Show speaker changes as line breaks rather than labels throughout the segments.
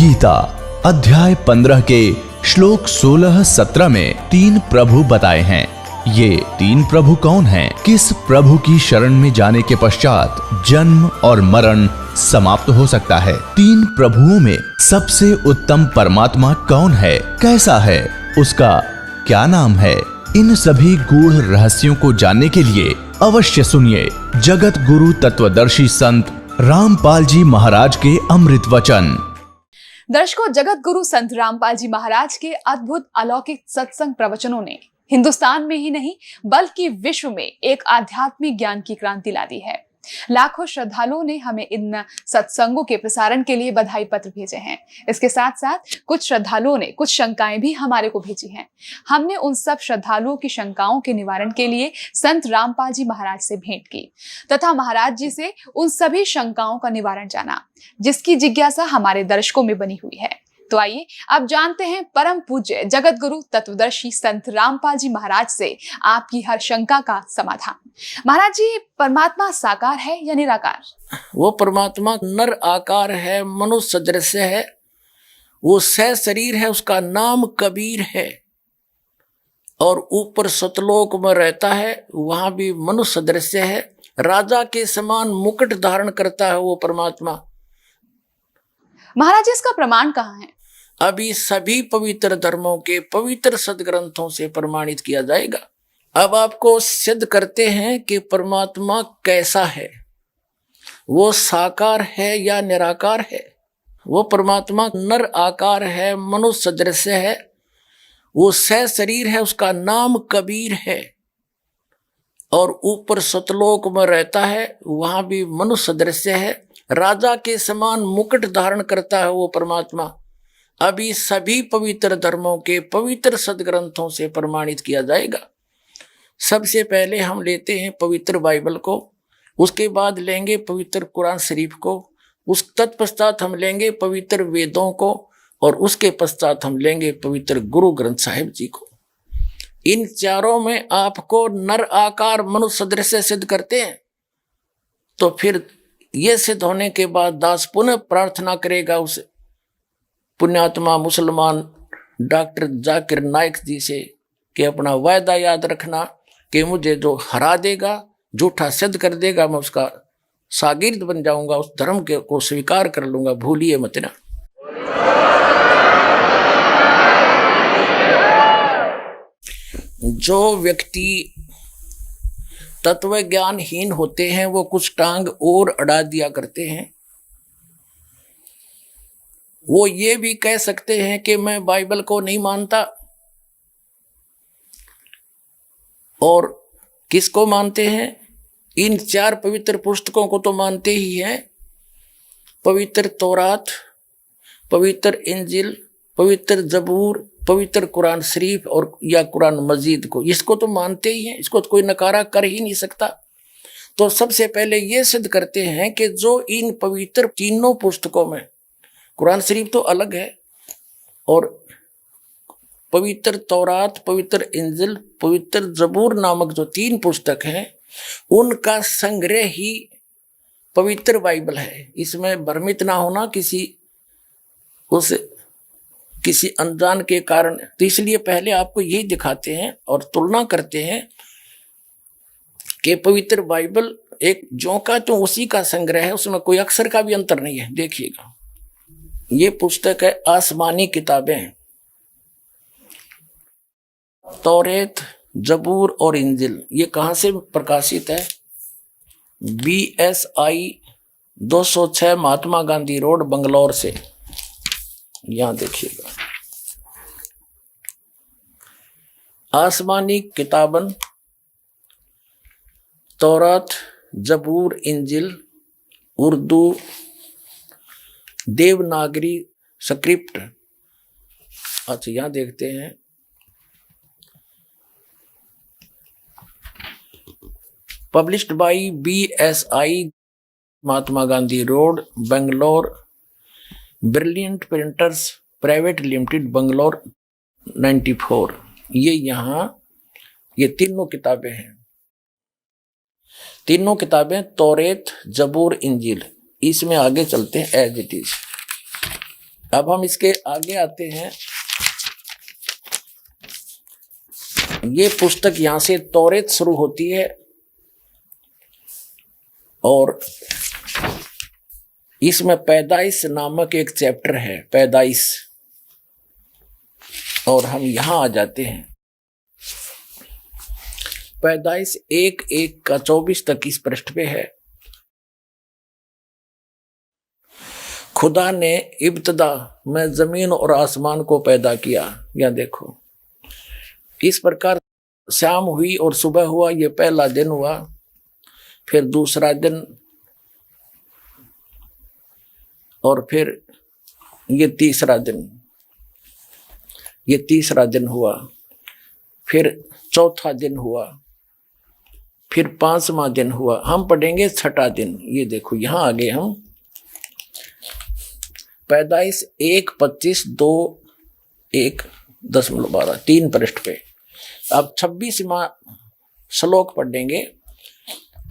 गीता अध्याय 15 के श्लोक 16-17 में 3 प्रभु बताए हैं। ये 3 प्रभु कौन हैं? किस प्रभु की शरण में जाने के पश्चात जन्म और मरण समाप्त हो सकता है? 3 प्रभुओं में सबसे उत्तम परमात्मा कौन है? कैसा है? उसका क्या नाम है? इन सभी गूढ़ रहस्यों को जानने के लिए अवश्य सुनिए जगत गुरु तत्वदर्शी संत रामपाल जी महाराज के अमृत वचन।
दर्शकों, जगत गुरु संत रामपाल जी महाराज के अद्भुत अलौकिक सत्संग प्रवचनों ने हिंदुस्तान में ही नहीं बल्कि विश्व में एक आध्यात्मिक ज्ञान की क्रांति ला दी है। लाखों श्रद्धालुओं ने हमें इन सत्संगों के प्रसारण के लिए बधाई पत्र भेजे हैं। इसके साथ साथ कुछ श्रद्धालुओं ने कुछ शंकाएं भी हमारे को भेजी हैं। हमने उन सब श्रद्धालुओं की शंकाओं के निवारण के लिए संत रामपाल जी महाराज से भेंट की तथा महाराज जी से उन सभी शंकाओं का निवारण जाना, जिसकी जिज्ञासा हमारे दर्शकों में बनी हुई है। तो आइए अब जानते हैं परम पूज्य जगत गुरु तत्वदर्शी संत रामपाल जी महाराज से आपकी हर शंका का समाधान। महाराज जी, परमात्मा साकार है या निराकार?
वो परमात्मा नर आकार है, मनुष्य सदृश है, वो सह शरीर है, उसका नाम कबीर है और ऊपर सतलोक में रहता है, वहां भी मनुष्य सदृश है, राजा के समान मुकुट धारण करता है वो परमात्मा।
महाराज जी, इसका प्रमाण कहाँ है?
अभी सभी पवित्र धर्मों के पवित्र सदग्रंथों से प्रमाणित किया जाएगा। अब आपको सिद्ध करते हैं कि परमात्मा कैसा है, वो साकार है या निराकार है। वो परमात्मा नर आकार है, मनुष्य सदृश है, वो सह शरीर है, उसका नाम कबीर है और ऊपर सतलोक में रहता है, वहां भी मनुष्य सदृश है, राजा के समान मुकुट धारण करता है वो परमात्मा। अभी सभी पवित्र धर्मों के पवित्र सदग्रंथों से प्रमाणित किया जाएगा। सबसे पहले हम लेते हैं पवित्र बाइबल को, उसके बाद लेंगे पवित्र कुरान शरीफ को, उस तत्पश्चात हम लेंगे पवित्र वेदों को और उसके पश्चात हम लेंगे पवित्र गुरु ग्रंथ साहिब जी को। इन चारों में आपको नर आकार मनुष्य सदृश सिद्ध करते हैं तो फिर ये सिद्ध होने के बाद दास पुनः प्रार्थना करेगा उस पुण्यात्मा मुसलमान डॉक्टर जाकिर नाइक जी से कि अपना वायदा याद रखना कि मुझे जो हरा देगा, झूठा सिद्ध कर देगा, मैं उसका शागिर्द बन जाऊंगा, उस धर्म के को स्वीकार कर लूंगा, भूलिए मत ना। जो व्यक्ति तत्व ज्ञानहीन होते हैं वो कुछ टांग और अड़ा दिया करते हैं। वो ये भी कह सकते हैं कि मैं बाइबल को नहीं मानता, और किसको मानते हैं? इन 4 पवित्र पुस्तकों को तो मानते ही हैं। पवित्र तौरात, पवित्र इंजिल, पवित्र जबूर, पवित्र कुरान शरीफ और या कुरान मजीद को, इसको तो मानते ही हैं, इसको तो कोई नकारा कर ही नहीं सकता। तो सबसे पहले ये सिद्ध करते हैं कि जो इन पवित्र तीनों पुस्तकों में, कुरान शरीफ तो अलग है और पवित्र तौरात, पवित्र इंजिल, पवित्र जबूर नामक जो 3 पुस्तक हैं, उनका संग्रह ही पवित्र बाइबल है। इसमें भ्रमित ना होना किसी अनजान के कारण। तो इसलिए पहले आपको यही दिखाते हैं और तुलना करते हैं कि पवित्र बाइबल एक जो का तो उसी का संग्रह है, उसमें कोई अक्षर का भी अंतर नहीं है। देखिएगा, ये पुस्तक है आसमानी किताबें, तौरेत, जबूर और इंजिल। ये कहाँ से प्रकाशित है? BSI 206 महात्मा गांधी रोड, बंगलौर से। यहां देखिएगा, आसमानी किताबन, तौरात, जबूर, इंजिल, उर्दू, देवनागरी स्क्रिप्ट। अच्छा, यहां देखते हैं published by BSI Mahatma Gandhi road, Bangalore, brilliant printers private limited, Bangalore 94। ये तीनों किताबें हैं। तीनों किताबें तौरेत, जबूर, इंजिल। इसमें आगे चलते हैं एज इट इज। अब हम इसके आगे आते हैं। ये पुस्तक यहां से तौरेत शुरू होती है और इसमें पैदाइश नामक एक चैप्टर है, पैदाइश, और हम यहां आ जाते हैं। पैदाइश 1:1 का 24 तक इस पृष्ठ पे है। खुदा ने इब्तदा में जमीन और आसमान को पैदा किया। या देखो, इस प्रकार शाम हुई और सुबह हुआ, ये पहला दिन हुआ। फिर दूसरा दिन, और फिर ये तीसरा दिन हुआ। फिर चौथा दिन हुआ। फिर 5वां दिन हुआ। हम पढ़ेंगे 6ठा दिन। ये देखो, यहां आ गए हम। पैदाइश 1:25, 2:1.12 3 पृष्ठ पे। अब 26वां श्लोक पढ़ेंगे।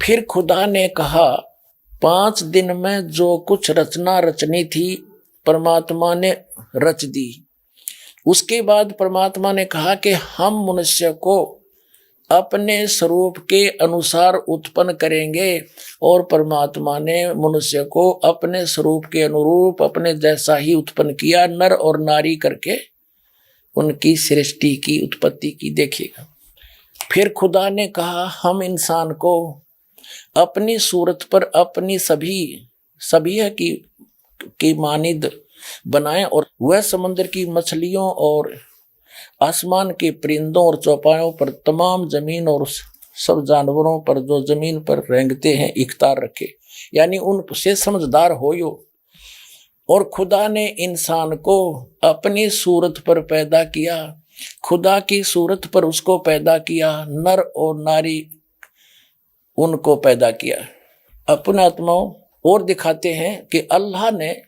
फिर खुदा ने कहा, 5 दिन में जो कुछ रचना रचनी थी परमात्मा ने रच दी। उसके बाद परमात्मा ने कहा कि हम मनुष्य को अपने स्वरूप के अनुसार उत्पन्न करेंगे, और परमात्मा ने मनुष्य को अपने स्वरूप के अनुरूप अपने जैसा ही उत्पन्न किया, नर और नारी करके उनकी सृष्टि की, उत्पत्ति की। देखिएगा, फिर खुदा ने कहा, हम इंसान को अपनी सूरत पर अपनी सभी की मानिद बनाएं, और वह समुद्र की मछलियों और आसमान के परिंदों और चौपायों पर, तमाम जमीन और सब जानवरों पर जो जमीन पर रेंगते हैं, इख्तियार रखे, यानी उनसे समझदार हो यो। और खुदा ने इंसान को अपनी सूरत पर पैदा किया, खुदा की सूरत पर उसको पैदा किया, नर और नारी उनको पैदा किया। अपने आत्माओं और दिखाते हैं कि अल्लाह ने,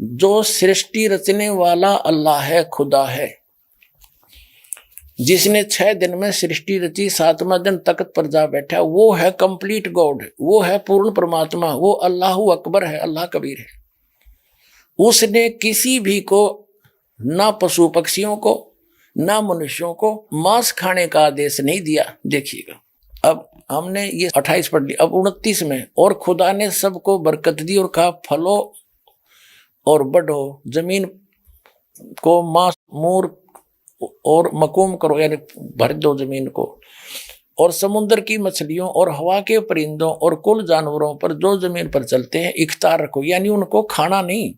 जो सृष्टि रचने वाला अल्लाह है, खुदा है, जिसने 6 दिन में सृष्टि रची, 7वां दिन तख्त पर जा बैठा, वो है कंप्लीट गॉड, वो है पूर्ण परमात्मा, वो अल्लाह अकबर है, अल्लाह कबीर है। उसने किसी भी को, ना पशु पक्षियों को ना मनुष्यों को, मांस खाने का आदेश नहीं दिया। देखिएगा, अब हमने ये 28 पढ़ लिया। अब 29 में, और खुदा ने सबको बरकत दी और कहा, फलो और बढ़ो, जमीन को मांस, मूर और मकूम करो, यानी भर दो जमीन को, और समुद्र की मछलियों और हवा के परिंदों और कुल जानवरों पर जो जमीन पर चलते हैं इख्तियार रखो, यानी उनको खाना नहीं।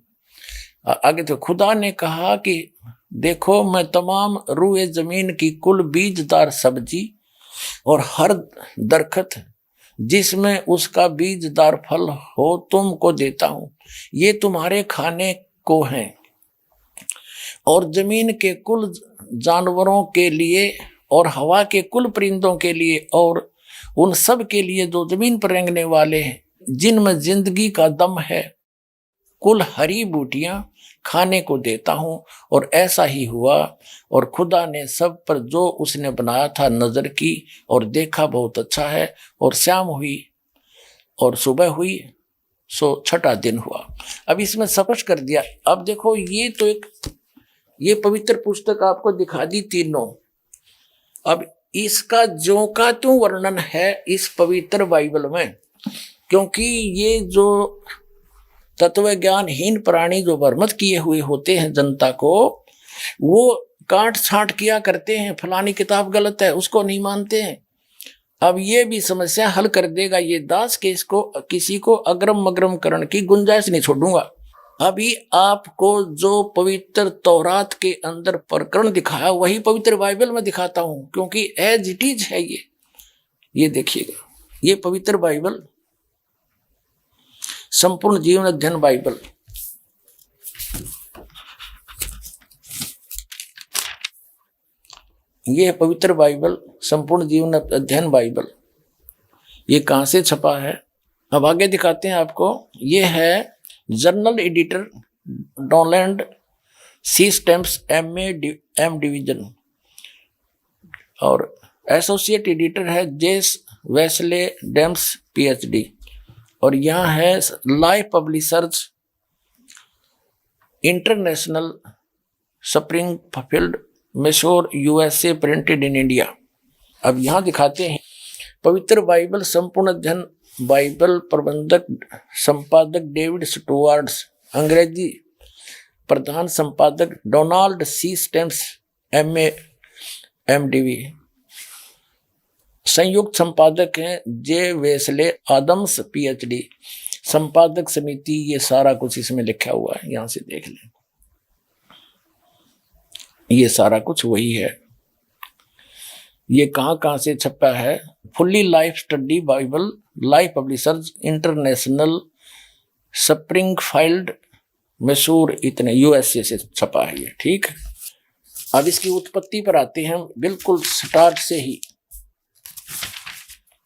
आगे तो खुदा ने कहा कि देखो, मैं तमाम रूए जमीन की कुल बीजदार सब्जी और हर दरखत जिसमें उसका बीजदार फल हो तुमको देता हूं, ये तुम्हारे खाने को हैं। और जमीन के कुल जानवरों के लिए और हवा के कुल परिंदों के लिए और उन सब के लिए जो जमीन पर रेंगने वाले हैं, जिनमें जिंदगी का दम है, कुल हरी बूटियां खाने को देता हूं। और ऐसा ही हुआ। और खुदा ने सब पर जो उसने बनाया था नजर की, और देखा बहुत अच्छा है। और शाम हुई और सुबह हुई, सो 6ठा दिन हुआ। अब इसमें स्पष्ट कर दिया। अब देखो, ये पवित्र पुस्तक आपको दिखा दी तीनों। अब इसका ज्यों का त्यों वर्णन है इस पवित्र बाइबल में, क्योंकि ये जो तत्व ज्ञानहीन प्राणी जो भ्रमित किए हुए होते हैं जनता को, वो काट छांट किया करते हैं, फलानी किताब गलत है, उसको नहीं मानते हैं। अब ये भी समस्या हल कर देगा ये दास के इसको किसी को अग्रम मग्रम करण की गुंजाइश नहीं छोड़ूंगा। अभी आपको जो पवित्र तौरात के अंदर प्रकरण दिखाया वही पवित्र बाइबल में दिखाता हूं, क्योंकि एज इट इज है ये देखिएगा, ये पवित्र बाइबल, संपूर्ण जीवन अध्ययन बाइबल, ये है पवित्र बाइबल, संपूर्ण जीवन अध्ययन बाइबल। ये कहां से छपा है, अब आगे दिखाते हैं आपको। ये है journal editor Donald C Stamps M division, और एसोसिएट एडिटर है जेस वेस्ले डेम्स पीएचडी, और यहाँ है Life Publishers International Springfield Missouri USA printed in India. अब यहाँ दिखाते हैं पवित्र बाइबल संपूर्ण अध्ययन बाइबल प्रबंधक संपादक डेविड स्टुअर्ट्स, अंग्रेजी प्रधान संपादक Donald C Stamps MA MDV, संयुक्त संपादक हैं जे वेस्ले आदम्स PhD, संपादक समिति, ये सारा कुछ इसमें लिखा हुआ है, यहां से देख लें, ये सारा कुछ वही है। ये कहाँ से छपा है? Fully life study Bible, life Publishers International, Springfield Mysore, इतने USA से छपा है ये, ठीक है। अब इसकी उत्पत्ति पर आते हैं बिल्कुल स्टार्ट से ही।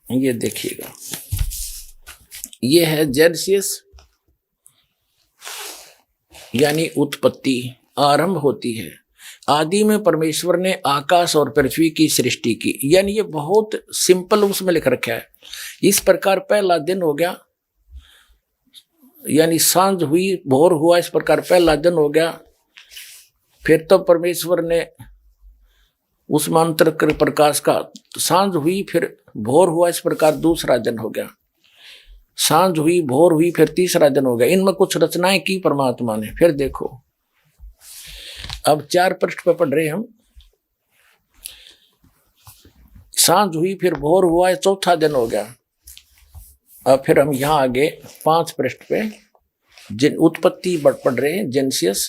ये देखिएगा, ये है जेनेसिस, यानी उत्पत्ति, आरंभ होती है। आदि में परमेश्वर ने आकाश और पृथ्वी की सृष्टि की, यानी ये बहुत सिंपल उसमें लिख रखा है। इस प्रकार पहला दिन हो गया, यानी सांझ हुई भोर हुआ, इस प्रकार पहला दिन हो गया। फिर तो परमेश्वर ने उस मंत्र कर प्रकाश का, सांझ हुई फिर भोर हुआ, इस प्रकार दूसरा दिन हो गया। सांझ हुई भोर हुई फिर तीसरा दिन हो गया। इनमें कुछ रचनाएं की परमात्मा ने। फिर देखो, अब 4 पृष्ठ पे पढ़ रहे हम। सांझ हुई फिर भोर हुआ, चौथा दिन हो गया। अब फिर हम यहाँ आगे 5 पृष्ठ पे जिन उत्पत्ति पढ़ रहे हैं, जेनेसिस।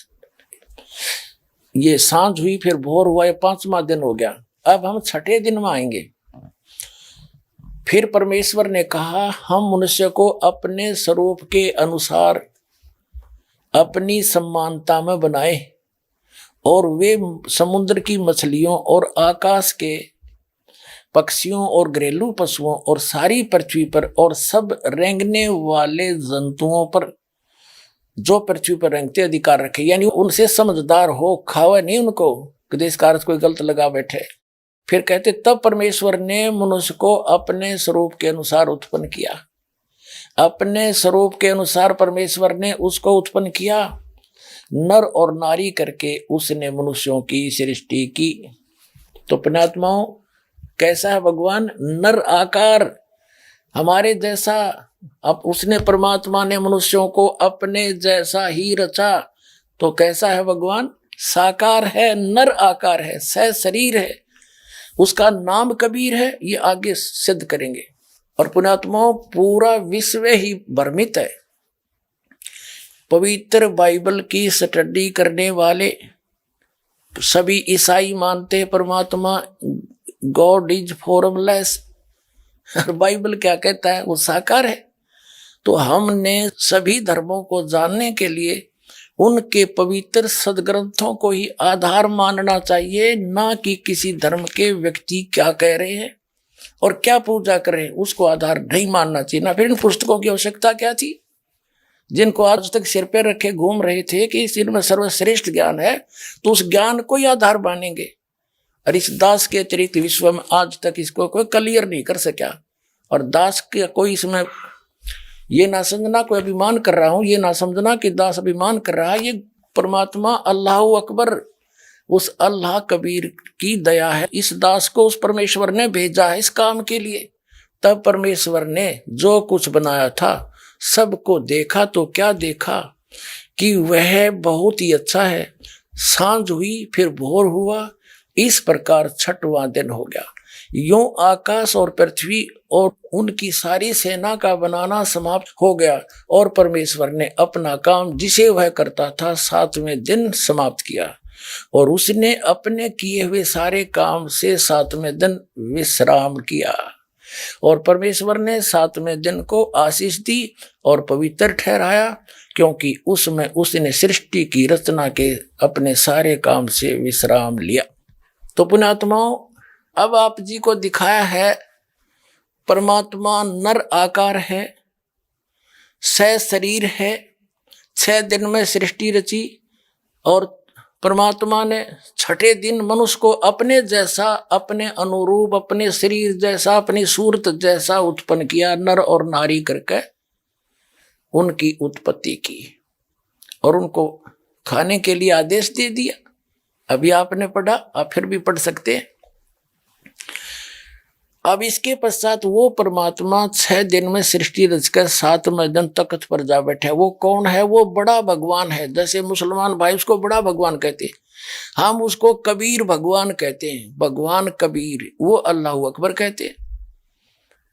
ये सांझ हुई फिर भोर हुआ, ये 5वां दिन हो गया। अब हम 6ठे दिन में आएंगे। फिर परमेश्वर ने कहा, हम मनुष्य को अपने स्वरूप के अनुसार अपनी समानता में बनाए, और वे समुद्र की मछलियों और आकाश के पक्षियों और घरेलू पशुओं और सारी पृथ्वी पर और सब रेंगने वाले जंतुओं पर जो पृथ्वी पर रेंगते अधिकार रखे। यानी उनसे समझदार हो, खावे नहीं उनको कि देश का अर्थ कोई गलत लगा बैठे। फिर कहते, तब परमेश्वर ने मनुष्य को अपने स्वरूप के अनुसार उत्पन्न किया। अपने स्वरूप के अनुसार परमेश्वर ने उसको उत्पन्न किया, नर और नारी करके उसने मनुष्यों की सृष्टि की। तो पुण्यात्माओं, कैसा है भगवान? नर आकार हमारे जैसा। अब उसने, परमात्मा ने मनुष्यों को अपने जैसा ही रचा। तो कैसा है भगवान? साकार है, नर आकार है, सशरीर है। उसका नाम कबीर है, ये आगे सिद्ध करेंगे। और पुण्यात्माओं, पूरा विश्व ही भ्रमित है। पवित्र बाइबल की स्टडी करने वाले सभी ईसाई मानते हैं परमात्मा गॉड इज फॉर्मलेस। और बाइबल क्या कहता है? वो साकार है। तो हमने सभी धर्मों को जानने के लिए उनके पवित्र सदग्रंथों को ही आधार मानना चाहिए, ना कि किसी धर्म के व्यक्ति क्या कह रहे हैं और क्या पूजा कर रहे हैं उसको आधार नहीं मानना चाहिए। ना फिर इन पुस्तकों की आवश्यकता क्या थी, जिनको आज तक सिर पे रखे घूम रहे थे कि इनमें सर्वश्रेष्ठ ज्ञान है, तो उस ज्ञान को ही आधार मानेंगे। और इस दास के अतिरिक्त विश्व में आज तक इसको कोई क्लियर नहीं कर सका। और दास के कोई इसमें ये ना समझना कोई अभिमान कर रहा हूं, ये ना समझना कि दास अभिमान कर रहा है। ये परमात्मा अल्लाह अकबर, उस अल्लाह कबीर की दया है। इस दास को उस परमेश्वर ने भेजा है इस काम के लिए। तब परमेश्वर ने जो कुछ बनाया था सबको देखा, तो क्या देखा कि वह बहुत ही अच्छा है। सांझ हुई फिर भोर हुआ, इस प्रकार 6वां दिन हो गया। यूं आकाश और पृथ्वी और उनकी सारी सेना का बनाना समाप्त हो गया, और परमेश्वर ने अपना काम जिसे वह करता था 7वें दिन समाप्त किया। और उसने अपने किए हुए सारे काम से 7वें दिन विश्राम किया। और परमेश्वर ने 7वें दिन को आशीष दी और पवित्र ठहराया, क्योंकि उसमें उसने सृष्टि की रचना के अपने सारे काम से विश्राम लिया। तो पुण्यात्माओं, अब आप जी को दिखाया है परमात्मा नर आकार है, शरीर है, 6 दिन में सृष्टि रची, और परमात्मा ने 6ठे दिन मनुष्य को अपने जैसा, अपने अनुरूप, अपने शरीर जैसा, अपनी सूरत जैसा उत्पन्न किया, नर और नारी करके उनकी उत्पत्ति की और उनको खाने के लिए आदेश दे दिया। अभी आपने पढ़ा, आप फिर भी पढ़ सकते हैं। अब इसके पश्चात वो परमात्मा 6 दिन में सृष्टि रचकर 7वें दिन तख्त पर जा बैठा। वो कौन है? वो बड़ा भगवान है। जैसे मुसलमान भाई उसको बड़ा भगवान कहते हैं, हम उसको कबीर भगवान कहते हैं। भगवान कबीर, वो अल्लाह अकबर कहते हैं।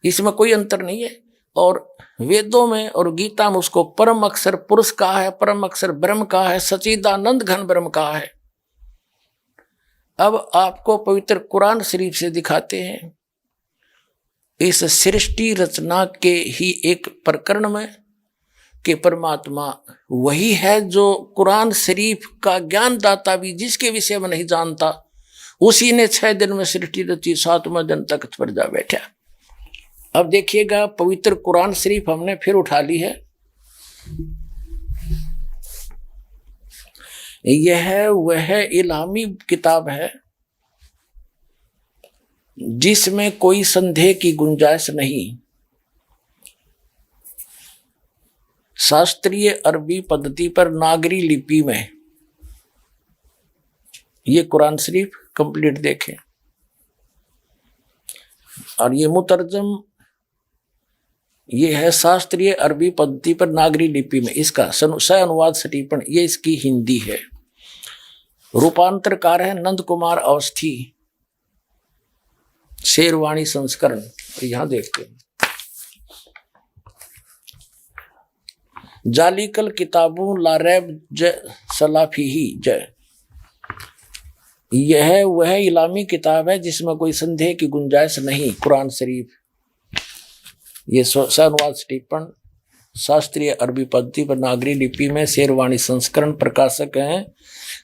इसमें कोई अंतर नहीं है। और वेदों में और गीता में उसको परम अक्षर पुरुष कहा है, परम अक्षर ब्रह्म कहा है, सच्चिदानंद घन ब्रह्म कहा है। अब आपको पवित्र कुरान शरीफ से दिखाते हैं इस सृष्टि रचना के ही एक प्रकरण में कि परमात्मा वही है जो कुरान शरीफ का ज्ञान दाता भी जिसके विषय में नहीं जानता, उसी ने 6 दिन में सृष्टि रची, 7वें दिन तख्त पर जा बैठा। अब देखिएगा, पवित्र कुरान शरीफ हमने फिर उठा ली है। यह वह इलामी किताब है जिसमें कोई संदेह की गुंजाइश नहीं। शास्त्रीय अरबी पद्धति पर नागरी लिपि में ये कुरान शरीफ कंप्लीट देखें। और ये मुतरजम ये है शास्त्रीय अरबी पद्धति पर नागरी लिपि में, इसका सह अनुवाद सटीपन, ये इसकी हिंदी है। रूपांतरकार है नंद कुमार अवस्थी, शेरवाणी संस्करण। यहां देखते हैं, जालिकल किताबों लारैब ज सलाफीही जय। यह वह इलामी किताब है जिसमें कोई संदेह की गुंजाइश नहीं। कुरान शरीफ ये अनुवाद टिप्पण शास्त्रीय अरबी पद्धति पर नागरी लिपि में शेरवाणी संस्करण। प्रकाशक हैं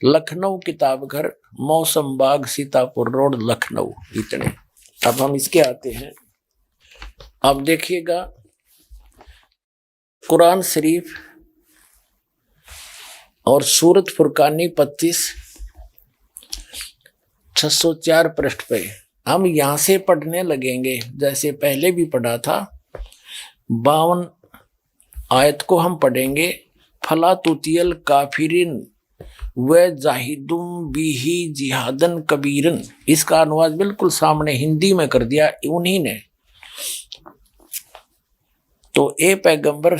लखनऊ किताब घर, मौसम बाग, सीतापुर रोड, लखनऊ। इतने। अब हम इसके आते हैं। अब देखिएगा, कुरान शरीफ और सूरत फुरकानी 25 604 पृष्ठ पे हम यहां से पढ़ने लगेंगे। जैसे पहले भी पढ़ा था, 52 आयत को हम पढ़ेंगे। फला तुतियल काफिरिन व जाहिदुम बिही जिहादन कबीरन। इसका अनुवाद बिल्कुल सामने हिंदी में कर दिया उन्हीं ने। तो ए पैगंबर,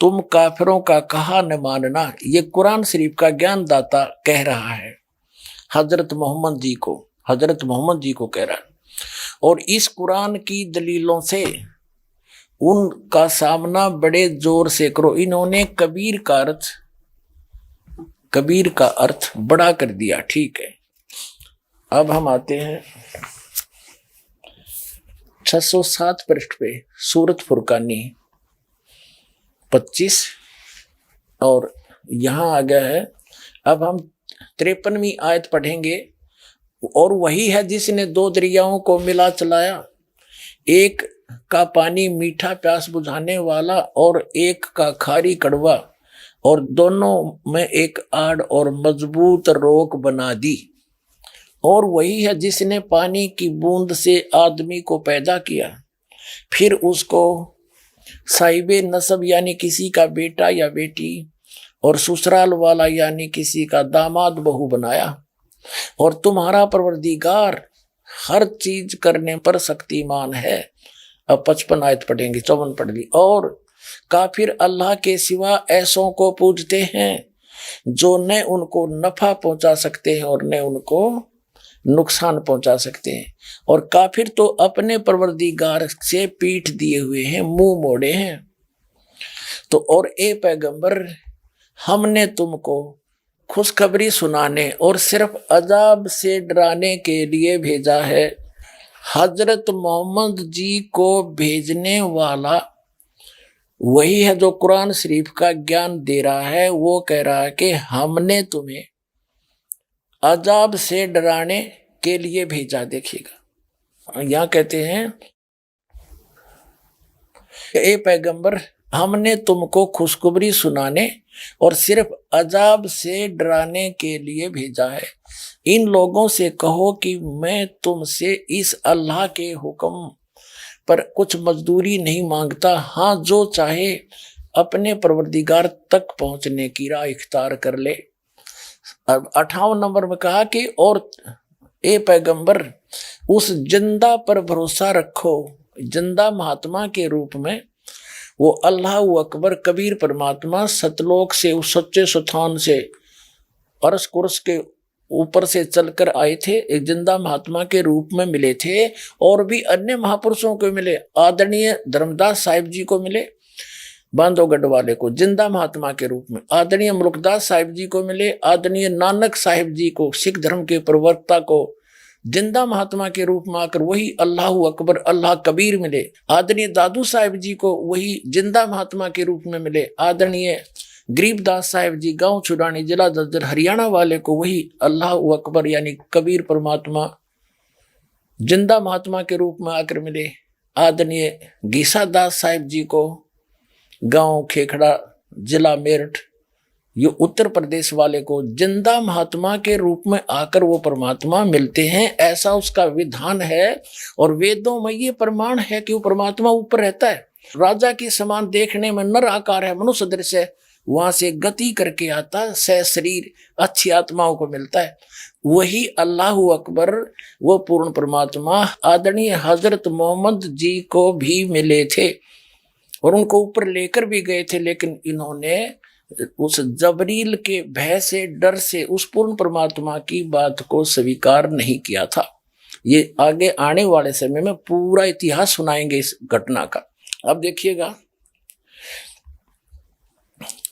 तुम काफिरों का कहा न मानना, ये कुरान शरीफ का ज्ञान दाता कह रहा है हजरत मोहम्मद जी को, हजरत मोहम्मद जी को कह रहा है। और इस कुरान की दलीलों से उनका सामना बड़े जोर से करो। इन्होंने कबीर का अर्थ बड़ा कर दिया। ठीक है, अब हम आते हैं 607 पृष्ठ पे सूरत फुरकानी 25 और यहां आ गया है। अब हम 53वीं आयत पढ़ेंगे। और वही है जिसने 2 दरियाओं को मिला चलाया, एक का पानी मीठा प्यास बुझाने वाला और एक का खारी कड़वा, और दोनों में एक आड़ और मजबूत रोक बना दी। और वही है जिसने पानी की बूंद से आदमी को पैदा किया, फिर उसको साहिबे नसब यानी किसी का बेटा या बेटी, और ससुराल वाला यानी किसी का दामाद बहू बनाया। और तुम्हारा परवरदिगार हर चीज करने पर शक्तिमान है। अब 55 आयत पढ़ेंगे, 54 पढ़ ली। और काफिर अल्लाह के सिवा ऐसों को पूजते हैं जो न उनको नफा पहुंचा सकते हैं और न उनको नुकसान पहुंचा सकते हैं। और काफिर तो अपने परवरदिगार से पीठ दिए हुए हैं, मुंह मोड़े हैं। तो और ए पैगंबर, हमने तुमको खुशखबरी सुनाने और सिर्फ अजाब से डराने के लिए भेजा है। हजरत मोहम्मद जी को भेजने वाला वही है जो कुरान शरीफ का ज्ञान दे रहा है। वो कह रहा है कि हमने तुम्हें अजाब से डराने के लिए भेजा। देखिएगा, यहां कहते हैं ए पैगंबर, हमने तुमको खुशखबरी सुनाने और सिर्फ अजाब से डराने के लिए भेजा है। इन लोगों से कहो कि मैं तुमसे इस अल्लाह के हुक्म पर कुछ मजदूरी नहीं मांगता। हाँ, जो चाहे अपने परवरदिगार तक पहुंचने की राह इख्तियार कर ले। अब 58 नंबर में कहा कि और ए पैगंबर उस जिंदा पर भरोसा रखो। जिंदा महात्मा के रूप में वो अल्लाह अकबर कबीर परमात्मा सतलोक से उस सच्चे स्थान से अर्श कुर्स के ऊपर से चलकर आए थे, एक जिंदा महात्मा के रूप में मिले थे। और भी अन्य महापुरुषों को मिले, आदरणीय धर्मदास साहिब जी को मिले, बांधवगढ़ वाले को जिंदा महात्मा के रूप में, आदरणीय मुल्कदास साहिब जी को मिले, आदरणीय नानक साहिब जी को सिख धर्म के प्रवक्ता को जिंदा महात्मा के रूप में आकर वही अल्लाह अकबर अल्लाह कबीर मिले। आदरणीय दादू साहिब जी को वही जिंदा महात्मा के रूप में मिले। आदरणीय गरीबदास साहिब जी गांव छुड़ानी जिला ददर हरियाणा वाले को वही अल्लाह अकबर यानी कबीर परमात्मा जिंदा महात्मा के रूप में आकर मिले। आदरणीय गीसा दास साहिब जी को गांव खेखड़ा जिला मेरठ ये उत्तर प्रदेश वाले को जिंदा महात्मा के रूप में आकर वो परमात्मा मिलते हैं, ऐसा उसका विधान है। और वेदों में ये प्रमाण है कि वो परमात्मा ऊपर रहता है। राजा के समान देखने में नर आकार है, मनुष्य दृश्य है, वहां से गति करके आता है, शरीर अच्छी आत्माओं को मिलता है। वही अल्लाह अकबर वो पूर्ण परमात्मा आदरणीय हजरत मोहम्मद जी को भी मिले थे और उनको ऊपर लेकर भी गए थे, लेकिन इन्होंने उस जबरील के भय से डर से उस पूर्ण परमात्मा की बात को स्वीकार नहीं किया था। ये आगे आने वाले समय में पूरा इतिहास सुनाएंगे इस घटना का। अब देखिएगा,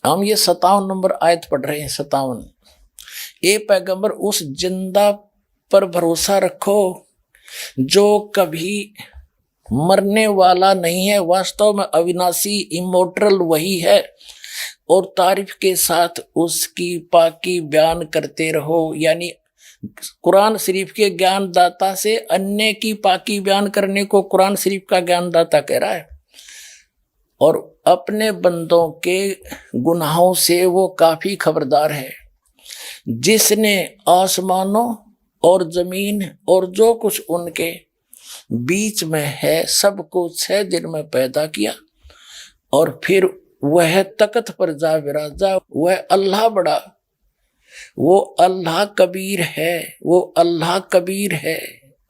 हम ये 57 नंबर आयत पढ़ रहे हैं। 57, ए पैगंबर उस जिंदा पर भरोसा रखो जो कभी मरने वाला नहीं है, वास्तव में अविनाशी इमोर्टल वही है, और तारीफ के साथ उसकी पाकी बयान करते रहो। यानी कुरान शरीफ के ज्ञानदाता से अन्य की पाकी बयान करने को कुरान शरीफ का ज्ञानदाता कह रहा है। और अपने बंदों के गुनाहों से वो काफी खबरदार है। जिसने आसमानों और जमीन और जो कुछ उनके बीच में है सब कुछ 6 दिन में पैदा किया, और फिर वह तख्त पर जा विराजा। वह अल्लाह बड़ा, वो अल्लाह कबीर है, वो अल्लाह कबीर है।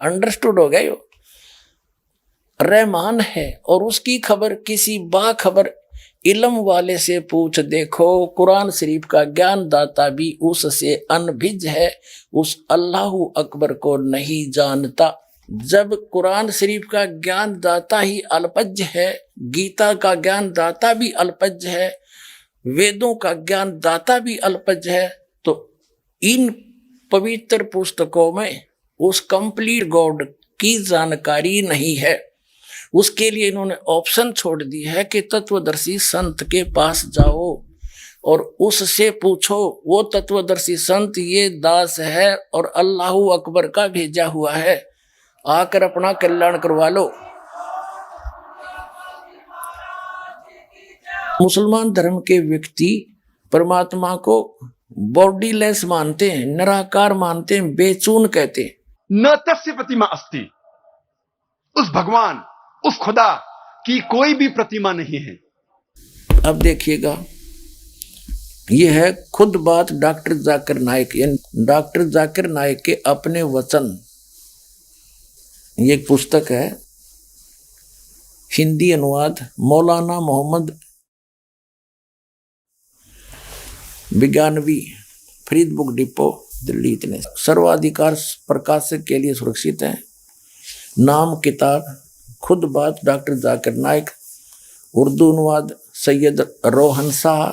अंडरस्टूड हो गया? यो रहमान है और उसकी खबर किसी बाखबर इल्म वाले से पूछ देखो। कुरान शरीफ का ज्ञान दाता भी उससे अनभिज है, उस अल्लाह अकबर को नहीं जानता। जब कुरान शरीफ का ज्ञान दाता ही अल्पज्ञ है, गीता का ज्ञान दाता भी अल्पज्ञ है, वेदों का ज्ञान दाता भी अल्पज्ञ है, तो इन पवित्र पुस्तकों में उस कंप्लीट गॉड की जानकारी नहीं है। उसके लिए इन्होंने ऑप्शन छोड़ दी है कि तत्वदर्शी संत के पास जाओ और उससे पूछो। वो तत्वदर्शी संत ये दास है और अल्लाह अकबर का भेजा हुआ है, आकर अपना कल्याण करवा लो। मुसलमान धर्म के व्यक्ति परमात्मा को बॉडीलेस मानते हैं, निराकार मानते हैं, बेचून कहते हैं।
न तस्य प्रतिमा अस्ति, उस भगवान उस खुदा की कोई भी प्रतिमा नहीं है।
अब देखिएगा, यह है खुद बात डॉक्टर जाकिर नाइक, यानी डॉक्टर जाकिर नाइक के अपने वचन। ये एक पुस्तक है, हिंदी अनुवाद मौलाना मोहम्मद विज्ञानवी, फरीद बुक डिपो दिल्ली। इतने सर्वाधिकार प्रकाशक के लिए सुरक्षित है। नाम किताब खुद बात डॉक्टर जाकिर नाइक, उर्दू अनुवाद सैयद रोहन शाह,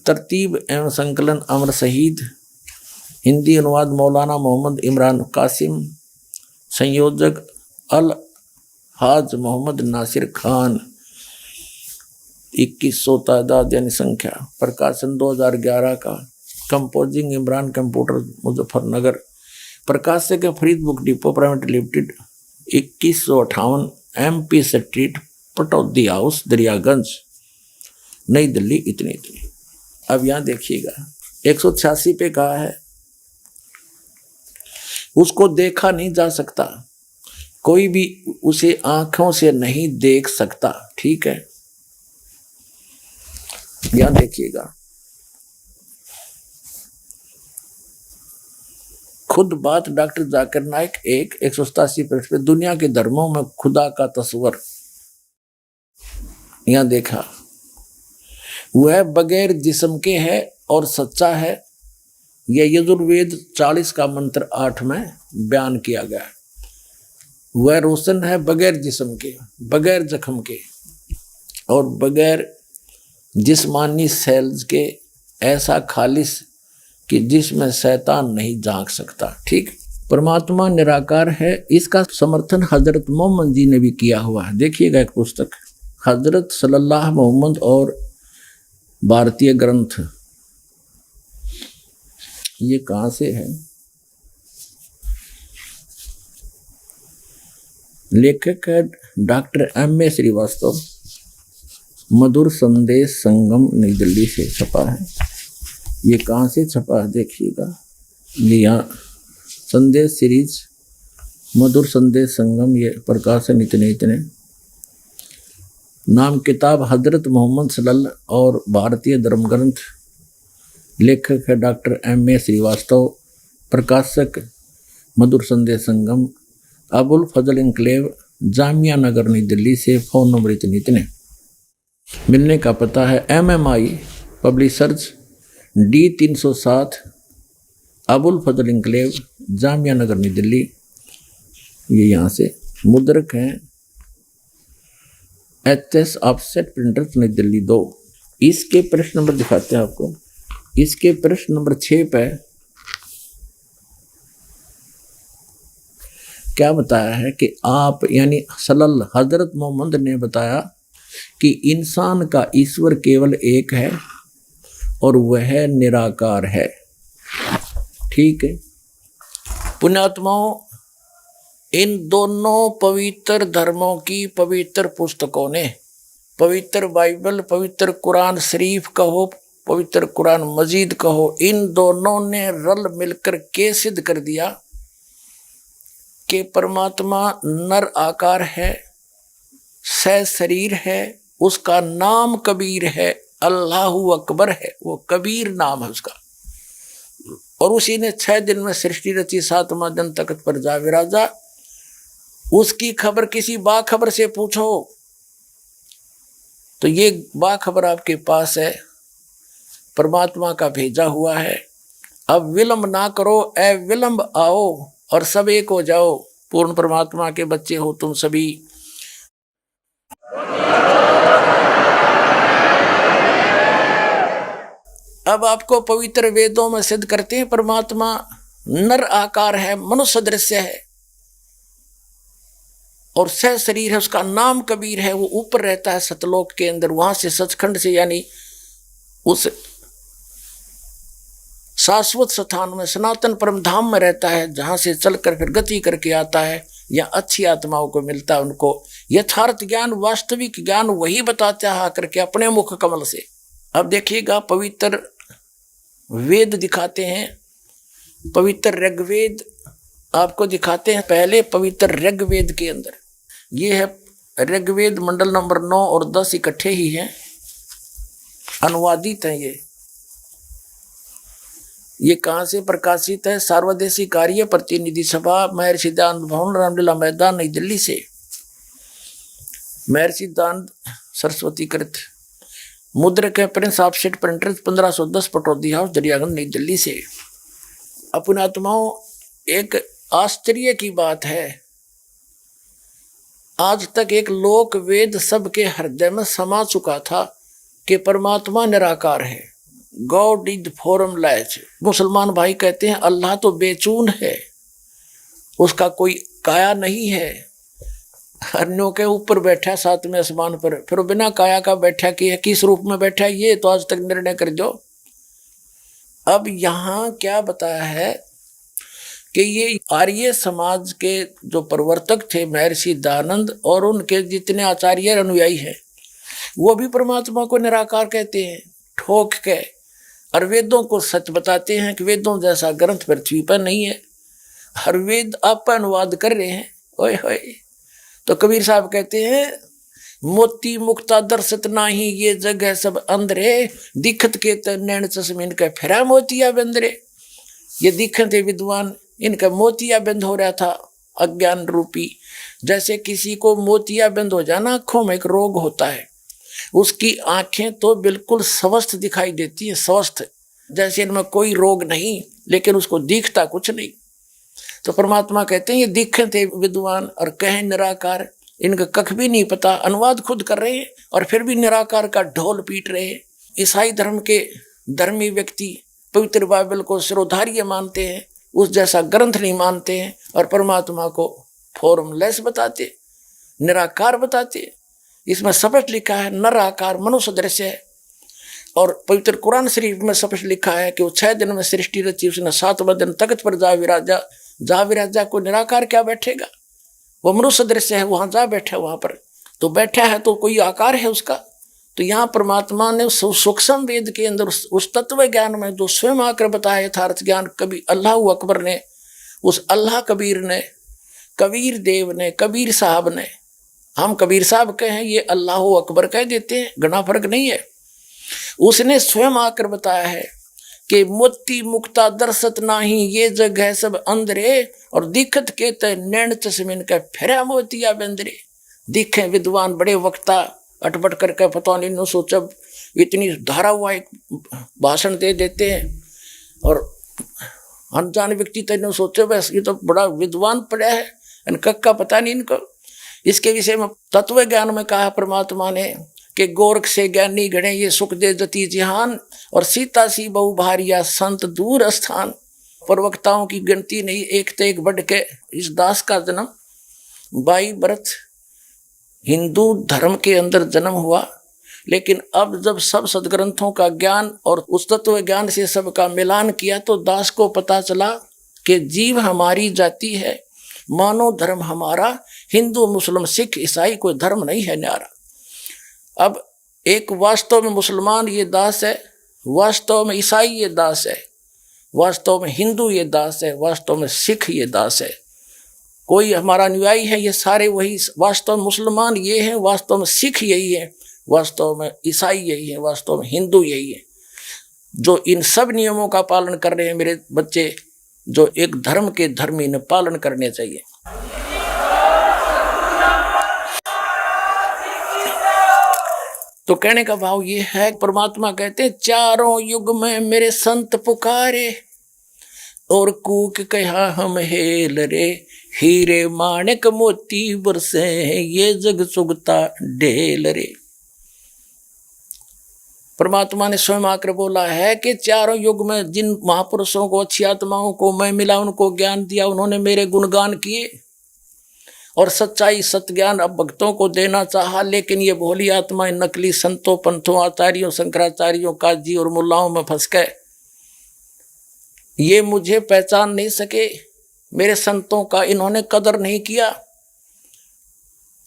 तरतीब एवं संकलन अमर शहीद, हिंदी अनुवाद मौलाना मोहम्मद इमरान कासिम, संयोजक अल हाज मोहम्मद नासिर खान। 2100 तादाद यानी संख्या, प्रकाशन 2011 का, कंपोजिंग इमरान कंप्यूटर मुजफ्फरनगर, प्रकाशक Farid book depot private limited, 2158 MP street, Pataudi house, Daryaganj, नई दिल्ली। इतनी। अब यहाँ देखिएगा 186 पे कहा है, उसको देखा नहीं जा सकता, कोई भी उसे आंखों से नहीं देख सकता। ठीक है, यहाँ देखिएगा खुद बात डॉक्टर जाकिर नाइक 187 पृष्ठ पे दुनिया के धर्मों में खुदा का तस्वर यहां देखा, वह बगैर जिस्म के है और सच्चा है। यह यजुर्वेद 40 का मंत्र 8 में बयान किया गया है। वह रोशन है बगैर जिस्म के, बगैर जख्म के और बगैर जिस्मानी सेल्स के, ऐसा खालिस कि जिसमें शैतान नहीं झांक सकता। ठीक, परमात्मा निराकार है, इसका समर्थन हजरत मोहम्मद जी ने भी किया हुआ है। देखिएगा एक पुस्तक हजरत सल्लल्लाहु मोहम्मद और भारतीय ग्रंथ, ये कहाँ से है? लेखक है डॉक्टर M.A. श्रीवास्तव, मधुर संदेश संगम नई दिल्ली से छपा है। ये कहाँ से छपा है देखिएगा, ये यहाँ संदेश सीरीज मधुर संदेश संगम, ये प्रकाशन इतने नाम किताब हजरत मोहम्मद सल्लल्लाहु और भारतीय धर्म ग्रंथ। लेखक है डॉक्टर M.A. श्रीवास्तव, प्रकाशक मधुर संदेश संगम, अबुल फजल इंक्लेव, जामिया नगर नई दिल्ली से। फ़ोन नंबर इतने मिलने का पता है MMI पब्लिशर्स D307 अबुल फजल इंक्लेव, जामिया नगर नई दिल्ली। ये यहाँ से मुद्रक हैं HS ऑफसेट प्रिंटर्स नई दिल्ली 2। इसके प्रश्न नंबर दिखाते हैं आपको। इसके प्रश्न नंबर 6 पे क्या बताया है कि आप यानी सल्लल्लाहु हजरत मोहम्मद ने बताया कि इंसान का ईश्वर केवल एक है और वह निराकार है। ठीक है पुण्यात्माओं, इन दोनों पवित्र धर्मों की पवित्र पुस्तकों ने, पवित्र बाइबल, पवित्र कुरान शरीफ कहो, पवित्र कुरान मजीद कहो, इन दोनों ने रल मिलकर के सिद्ध कर दिया कि परमात्मा नर आकार है, सह शरीर है, उसका नाम कबीर है, अल्लाहु अकबर है, वो कबीर नाम है उसका। और उसी ने 6 दिन में सृष्टि रची, 7वां दिन तख्त पर जा विराजा। उसकी खबर किसी बाखबर से पूछो तो ये बाखबर आपके पास है, परमात्मा का भेजा हुआ है। अब विलंब ना करो, ए विलंब आओ और सब एक हो जाओ, पूर्ण परमात्मा के बच्चे हो तुम सभी। अब आपको पवित्र वेदों में सिद्ध करते हैं परमात्मा नर आकार है, मनुष्य सदृश है और सह शरीर है, उसका नाम कबीर है। वो ऊपर रहता है सतलोक के अंदर, वहां से सचखंड से यानी उस शाश्वत स्थान में सनातन परम धाम में रहता है, जहां से चलकर फिर गति करके आता है या अच्छी आत्माओं को मिलता है। उनको यथार्थ ज्ञान, वास्तविक ज्ञान वही बताता है आकर के अपने मुख कमल से। अब देखिएगा पवित्र वेद दिखाते हैं, पवित्र ऋग्वेद आपको दिखाते हैं। पहले पवित्र ऋग्वेद के अंदर ये है ऋग्वेद मंडल नंबर 9 और 10 इकट्ठे ही हैं, अनुवादित हैं। ये कहाँ से प्रकाशित है? सार्वदेशी कार्य प्रतिनिधि सभा, महर्षि दयानंद भवन, रामलीला मैदान, नई दिल्ली से। महर्षि दयानंद सरस्वती कृत, मुद्रक है Prince offset printers, 1510 Pataudi house, Daryaganj, नई दिल्ली से। अपने आत्माओं, एक आश्चर्य की बात है, आज तक एक लोक वेद सबके हृदय में समा चुका था कि परमात्मा निराकार है, गॉड इज फॉर्मलेस। मुसलमान भाई कहते हैं अल्लाह तो बेचून है, उसका कोई काया नहीं है, हरनों के ऊपर बैठा 7वें आसमान पर, फिर बिना काया का बैठा कि किस रूप में बैठा, ये तो आज तक निर्णय कर दो। अब यहाँ क्या बताया है कि ये आर्य समाज के जो प्रवर्तक थे महर्षि दयानंद और उनके जितने आचार्य अनुयायी हैं, वो भी परमात्मा को निराकार कहते हैं ठोक के, और वेदों को सच बताते हैं कि वेदों जैसा ग्रंथ पृथ्वी पर नहीं है। हर वेद आप अनुवाद कर रहे हैं, ओए होए। तो कबीर साहब कहते हैं मोती मुक्ता दर्शत नाही, ये जग है सब अंधरे, दिखत के नैन चश्मिन के फिरा मोतिया बंदरे। ये दिखते विद्वान, इनका मोतियाबिंद हो रहा था अज्ञान रूपी। जैसे किसी को मोतियाबिंद हो जाना, आंखों में एक रोग होता है, उसकी आंखें तो बिल्कुल स्वस्थ दिखाई देती है, स्वस्थ, जैसे इनमें कोई रोग नहीं, लेकिन उसको दिखता कुछ नहीं। तो परमात्मा कहते हैं ये दिखे थे विद्वान और कहें निराकार, इनका कख भी नहीं पता, अनुवाद खुद कर रहे हैं और फिर भी निराकार का ढोल पीट रहे हैं। ईसाई धर्म के धर्मी व्यक्ति पवित्र बाइबल को सिरोधार्य मानते हैं, उस जैसा ग्रंथ नहीं मानते हैं और परमात्मा को फॉर्मलेस बताते, निराकार बताते। इसमें स्पष्ट लिखा है नराकार मनुष्य दृश्य है, और पवित्र कुरान शरीफ में स्पष्ट लिखा है कि वो 6 दिन में सृष्टि रची, उसने 7वां दिन तख्त पर जा विराजा। को निराकार क्या बैठेगा, वो मनुष्य दृश्य है, वहां जा बैठा, वहां पर तो बैठा है तो कोई आकार है उसका। तो यहाँ परमात्मा ने सूक्ष्म वेद के अंदर उस तत्व ज्ञान में जो स्वयं आकर बताया यथार्थ ज्ञान, कभी अल्लाह अकबर ने, उस अल्लाह कबीर ने, कबीर देव ने, कबीर साहब ने, हम कबीर साहब कहें, ये अल्लाह अकबर कह देते हैं, घना फर्क नहीं है। उसने स्वयं आकर बताया है कि मोती मुक्ता दर्शत नाही, ये जग है सब अंधरे, और दिखत के ते नैन चश्मिन के फेरा मोतिया बंदरे। दिखे विद्वान बड़े वक्ता अटपट करके पता नहीं नो सोचब इतनी धारा हुआ एक भाषण दे देते हैं, और अनजान व्यक्ति तो सोचे बस ये तो बड़ा विद्वान पड़ा है, इनका का पता नहीं इनको। इसके विषय में तत्व ज्ञान में कहा परमात्मा ने कि गोरख से ज्ञानी गणे ये सुख दे जति जिहान, और सीता सी बहु भारिया संत दूर स्थान। प्रवक्ताओं की गिनती नहीं, एक तो एक बढ़ के इस दास का जन्म 22 वर्ष हिंदू धर्म के अंदर जन्म हुआ, लेकिन अब जब सब सदग्रंथों का ज्ञान और उस तत्व ज्ञान से सबका मिलान किया तो दास को पता चला कि जीव हमारी जाति है, मानव धर्म हमारा, हिंदू मुस्लिम सिख ईसाई कोई धर्म नहीं है न्यारा। अब एक वास्तव में मुसलमान ये दास है, वास्तव में ईसाई ये दास है, वास्तव में हिंदू ये दास है, वास्तव में सिख ये दास है, कोई हमारा अनुयायी है, ये सारे वही, वास्तव में मुसलमान ये हैं, वास्तव में सिख यही है, वास्तव में ईसाई यही है, वास्तव में हिंदू यही है। जो इन सब नियमों का पालन कर रहे हैं मेरे बच्चे, जो एक धर्म के धर्मी ने पालन करने चाहिए। तो कहने का भाव ये है, परमात्मा कहते हैं चारों युग में मेरे संत पुकारे, और कूक कहा हम हेल रे, हीरे माणिक मोती बरसे ये जग सुगता ढेल रे। परमात्मा ने स्वयं आकर बोला है कि चारों युग में जिन महापुरुषों को, अच्छी आत्माओं को मैं मिला, उनको ज्ञान दिया, उन्होंने मेरे गुणगान किए और सच्चाई सत्य ज्ञान अब भक्तों को देना चाहा, लेकिन ये भोली आत्माएं नकली संतों, पंथों, आचार्यों, शंकराचार्यों, काजी और मुल्लाओं में फंस गए। ये मुझे पहचान नहीं सके, मेरे संतों का इन्होंने कदर नहीं किया,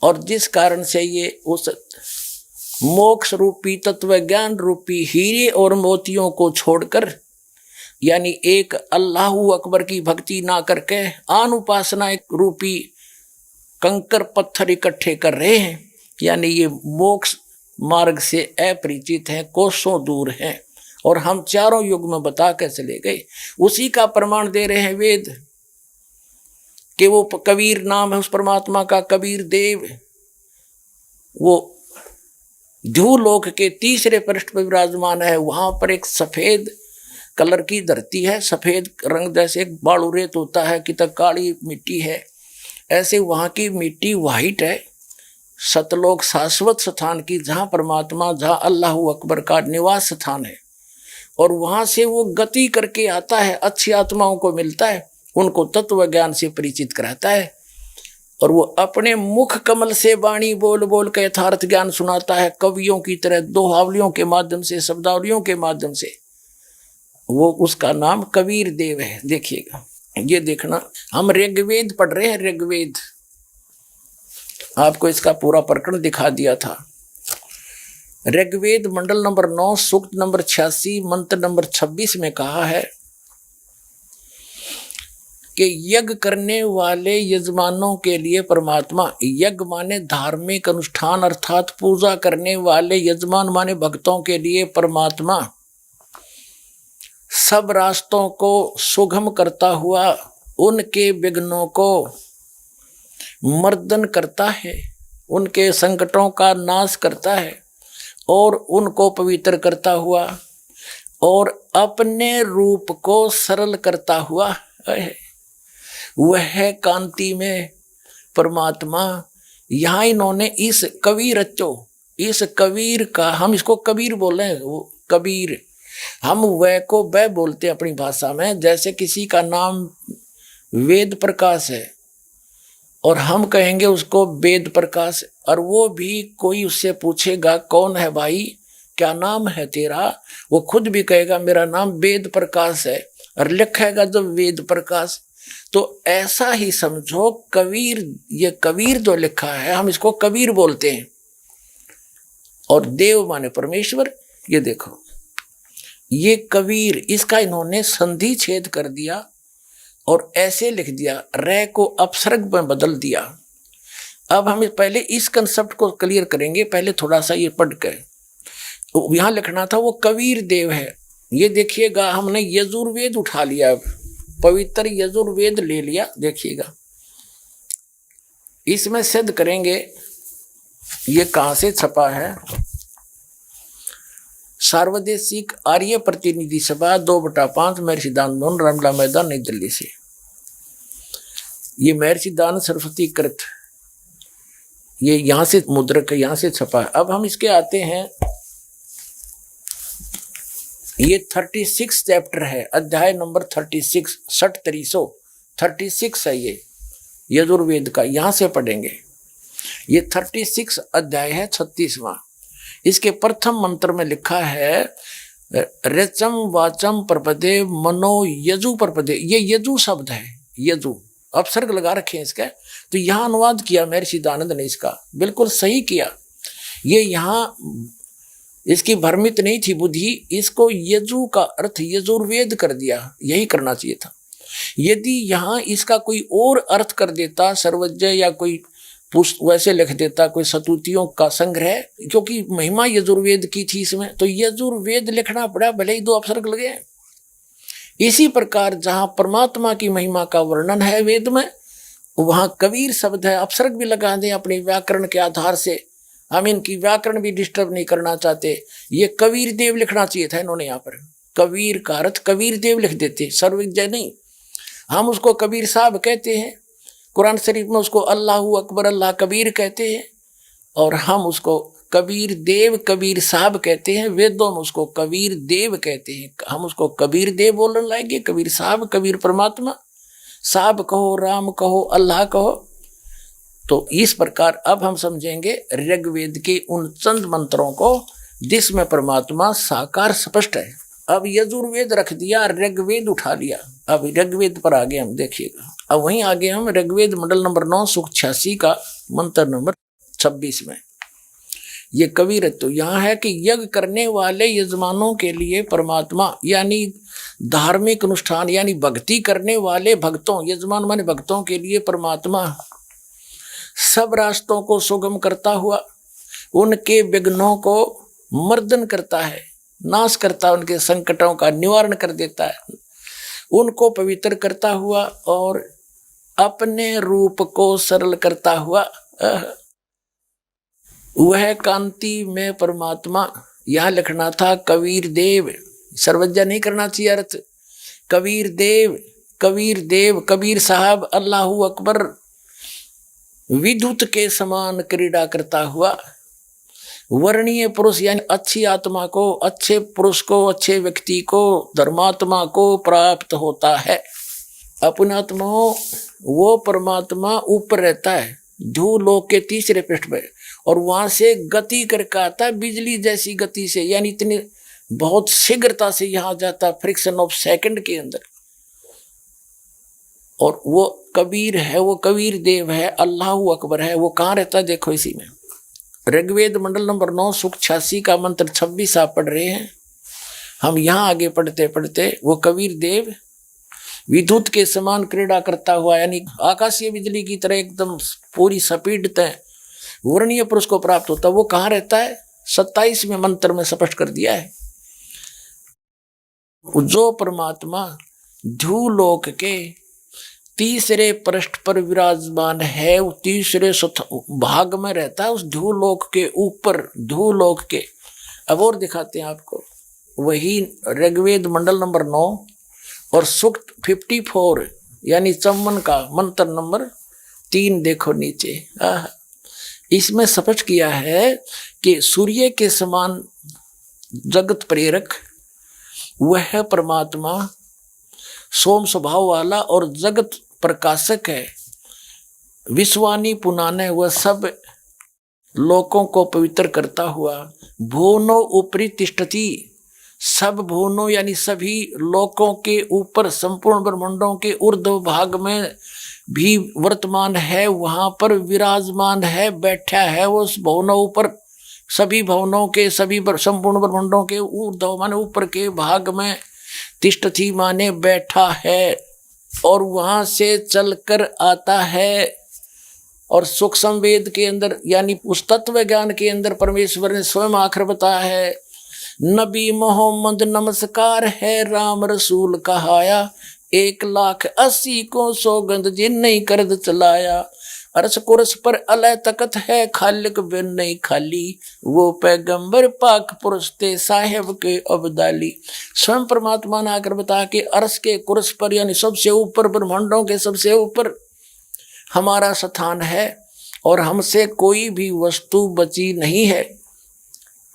और जिस कारण से ये उस मोक्ष रूपी तत्व ज्ञान रूपी हीरे और मोतियों को छोड़कर, यानी एक अल्लाह अकबर की भक्ति ना करके आन उपासना एक रूपी कंकर पत्थर इकट्ठे कर रहे हैं, यानी ये मोक्ष मार्ग से अपरिचित हैं, कोसों दूर हैं, और हम चारों युग में बता के चले गए। उसी का प्रमाण दे रहे हैं वेद कि वो कबीर नाम है उस परमात्मा का, कबीर देव, वो ध्रुवलोक के तीसरे पृष्ठ पर विराजमान है। वहां पर एक सफेद कलर की धरती है, सफेद रंग जैसे एक बालू रेत होता है कि तक काली मिट्टी है, ऐसे वहां की मिट्टी वाइट है, सतलोक शाश्वत स्थान की, जहां परमात्मा, जहां अल्लाह अकबर का निवास स्थान है, और वहां से वो गति करके आता है, अच्छी आत्माओं को मिलता है, उनको तत्व ज्ञान से परिचित कराता है, और वो अपने मुख कमल से वाणी बोल बोल के यथार्थ ज्ञान सुनाता है, कवियों की तरह दोहावलियों के माध्यम से, शब्दावलियों के माध्यम से। वो उसका नाम कबीर देव है। देखिएगा, ये देखना, हम ऋग्वेद पढ़ रहे हैं, ऋग्वेद, आपको इसका पूरा प्रकरण दिखा दिया था। ऋग्वेद मंडल नंबर 9 सूक्त नंबर 86 मंत्र नंबर 26 में कहा है कि यज्ञ करने वाले यजमानों के लिए परमात्मा, यज्ञ माने धार्मिक अनुष्ठान अर्थात पूजा करने वाले यजमान माने भक्तों के लिए परमात्मा सब रास्तों को सुगम करता हुआ उनके विघ्नों को मर्दन करता है, उनके संकटों का नाश करता है और उनको पवित्र करता हुआ और अपने रूप को सरल करता हुआ है। वह कांति में परमात्मा, यहाँ इन्होंने इस कबीर रचो, इस कबीर का, हम इसको कबीर बोले, वो कबीर, हम वह को वह बोलते हैं अपनी भाषा में। जैसे किसी का नाम वेद प्रकाश है और हम कहेंगे उसको वेद प्रकाश, और वो भी कोई उससे पूछेगा कौन है भाई, क्या नाम है तेरा, वो खुद भी कहेगा मेरा नाम वेद प्रकाश है, और लिखेगा जो वेद प्रकाश। तो ऐसा ही समझो कबीर, ये कबीर जो लिखा है हम इसको कबीर बोलते हैं। और देव माने परमेश्वर, ये देखो ये कबीर, इसका इन्होंने संधि छेद कर दिया और ऐसे लिख दिया, रे को अपसर्ग में बदल दिया। अब हम पहले इस कंसेप्ट को क्लियर करेंगे, पहले थोड़ा सा ये पढ़ के। तो यहां लिखना था वो कबीर देव है, ये देखिएगा हमने यजुर्वेद उठा लिया, अब पवित्र यजुर्वेद ले लिया। देखिएगा इसमें सिद्ध करेंगे ये कहां से छपा है। सार्वदेशिक आर्य प्रतिनिधि सभा 2/5 महर्षि दानंद रामला मैदान नई दिल्ली से। ये महर्षि दान सरस्वती कृत, ये यहां से मुद्रक यहां से छपा है। अब हम इसके आते हैं, ये 36 चैप्टर है, अध्याय नंबर 36, 36 है ये यजुर्वेद का, यहां से पढ़ेंगे। ये 36 अध्याय है, 36वां। इसके प्रथम मंत्र में लिखा है रचम वाचम प्रपदे मनो यजु प्रपदे, ये यजु शब्द है, यजु अपसर्ग लगा रखे हैं इसका। तो यहाँ अनुवाद किया महर्षि दानंद ने, इसका बिल्कुल सही किया। ये यहाँ इसकी भ्रमित नहीं थी बुद्धि, इसको यजु का अर्थ यजुर्वेद कर दिया, यही करना चाहिए था। यदि यहाँ इसका कोई और अर्थ कर देता, सर्वज्ञ या कोई वैसे लिख देता, कोई सतुतियों का संग्रह, क्योंकि महिमा यजुर्वेद की थी इसमें, तो यजुर्वेद लिखना पड़ा, भले ही 2 अपसर्ग लगे। इसी प्रकार जहां परमात्मा की महिमा का वर्णन है वेद में, वहां कबीर शब्द है, अपसर्ग भी लगा दें अपने व्याकरण के आधार से। हम इनकी व्याकरण भी डिस्टर्ब नहीं करना चाहते। ये कबीर देव लिखना चाहिए था इन्होंने, यहाँ पर कबीर का अर्थ कबीर देव लिख देते, सर्वज्ञ नहीं। हम उसको कबीर साहब कहते हैं, कुरान शरीफ में उसको अल्लाहू अकबर अल्लाह कबीर कहते हैं, और हम उसको कबीर देव कबीर साहब कहते हैं। वेदों में उसको कबीर देव कहते हैं, हम उसको कबीर देव बोलने लाएंगे। कबीर साहब, कबीर परमात्मा, साहब कहो, राम कहो, अल्लाह कहो। तो इस प्रकार अब हम समझेंगे ऋग्वेद के उन चंद मंत्रों को जिसमें परमात्मा साकार स्पष्ट है। अब यजुर्वेद रख दिया, ऋग्वेद उठा लिया, अब ऋग्वेद पर आगे हम देखिएगा। अब वहीं आगे हम ऋग्वेद मंडल नंबर 9 सूक्त 86 का मंत्र नंबर 26 में ये कबीर तो यहाँ है कि यज्ञ करने वाले यजमानों के लिए परमात्मा, यानी धार्मिक अनुष्ठान यानी भक्ति करने वाले भक्तों, यजमान माने भक्तों के लिए परमात्मा सब रास्तों को सुगम करता हुआ उनके विघ्नों को मर्दन करता है, नाश करता है, उनके संकटों का निवारण कर देता है, उनको पवित्र करता हुआ और अपने रूप को सरल करता हुआ वह कांति में परमात्मा। यह लिखना था कबीर देव, सर्वज्ञ नहीं करना चाहिए अर्थ। कबीर देव, कबीर देव, कबीर साहब, अल्लाहू अकबर, विद्युत के समान क्रीड़ा करता हुआ वर्णीय पुरुष यानी अच्छी आत्मा को, अच्छे पुरुष को, अच्छे व्यक्ति को, धर्मात्मा को प्राप्त होता है। अपने आत्मा वो परमात्मा ऊपर रहता है ध्रुवलोक के 3रे पृष्ठ पे, और वहां से गति करके आता है बिजली जैसी गति से, यानी इतनी बहुत शीघ्रता से यहाँ जाता, फ्रिक्शन ऑफ सेकंड के अंदर। और वो कबीर है, वो कबीर देव है, अल्लाहू अकबर है। वो कहाँ रहता है देखो इसी में, ऋग्वेद मंडल नंबर 9 सूक्त 86 का मंत्र 26 आप पढ़ रहे हैं। हम यहाँ आगे पढ़ते पढ़ते वो कबीर देव विद्युत के समान क्रीड़ा करता हुआ, यानी आकाशीय बिजली की तरह एकदम पूरी स्पीड तय वर्णीय पुरुष को प्राप्त होता। वो कहाँ रहता है 27वें मंत्र में स्पष्ट कर दिया है। जो परमात्मा ध्रुवलोक के तीसरे पृष्ठ पर विराजमान है, वो तीसरे भाग में रहता है, उस ध्रुवलोक के ऊपर, ध्रुवलोक के। अब और दिखाते हैं आपको, वही ऋग्वेद मंडल नंबर 9 और सूक्त 54 यानी चम्मन का मंत्र नंबर 3 देखो नीचे। इसमें स्पष्ट किया है कि सूर्य के समान जगत प्रेरक वह परमात्मा सोम स्वभाव वाला और जगत प्रकाशक है। विश्वानी पुनाने वह सब लोकों को पवित्र करता हुआ भुवनो ऊपरी तिष्ठति, सब भुवनों यानी सभी लोकों के ऊपर, संपूर्ण ब्रह्मांडों के ऊर्ध्व भाग में भी वर्तमान है, वहां पर विराजमान है, बैठा है वो उस भुवनों ऊपर, सभी भवनों के, सभी संपूर्ण ब्रह्मांडों के ऊर्ध्व माने ऊपर के भाग में, तिष्ठति माने बैठा है, और वहां से चलकर आता है। और सूक्ष्म वेद के अंदर यानी उस तत्व ज्ञान के अंदर परमेश्वर ने स्वयं आखिर बताया है, नबी मोहम्मद नमस्कार है, राम रसूल कहाया, 1,80,000 को सौगंध जिन नहीं करद चलाया, अरस कुरस पर अलय तकत है, खालिक बिन नहीं खाली, वो पैगंबर पाक पुरुष ते साहेब के अब्दाली। स्वयं परमात्मा ने आकर बता के अरस के कुरस पर यानी सबसे ऊपर, ब्रह्मांडों के सबसे ऊपर हमारा स्थान है, और हमसे कोई भी वस्तु बची नहीं है,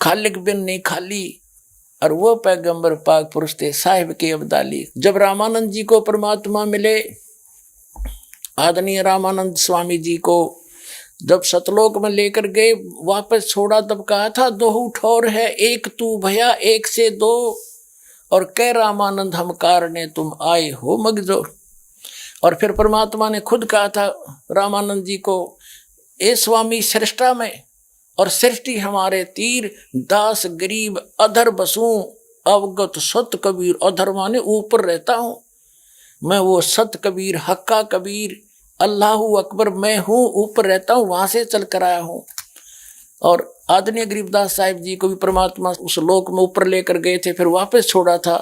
खालिक बिन नहीं खाली, और वो पैगंबर पाक पुरुष थे साहिब के अब्दाली। जब रामानंद जी को परमात्मा मिले, आदरणीय रामानंद स्वामी जी को जब सतलोक में लेकर गए, वापस छोड़ा, तब कहा था 2 ठौर है, एक तू भया 1 से 2, और कह रामानंद हम कारणे तुम आए हो मगजो। और फिर परमात्मा ने खुद कहा था रामानंद जी को, ए स्वामी सृष्टा में और सृष्टि हमारे तीर, दास गरीब अधर बसूं, अवगत सत कबीर, अधर माने ऊपर रहता हूं मैं, वो सत कबीर हक्का कबीर अल्लाहू अकबर मैं हूँ, ऊपर रहता हूँ, वहां से चल कर आया हूँ। और आदरणीय गरीबदास साहिब जी को भी परमात्मा उस लोक में ऊपर लेकर गए थे, फिर वापस छोड़ा था,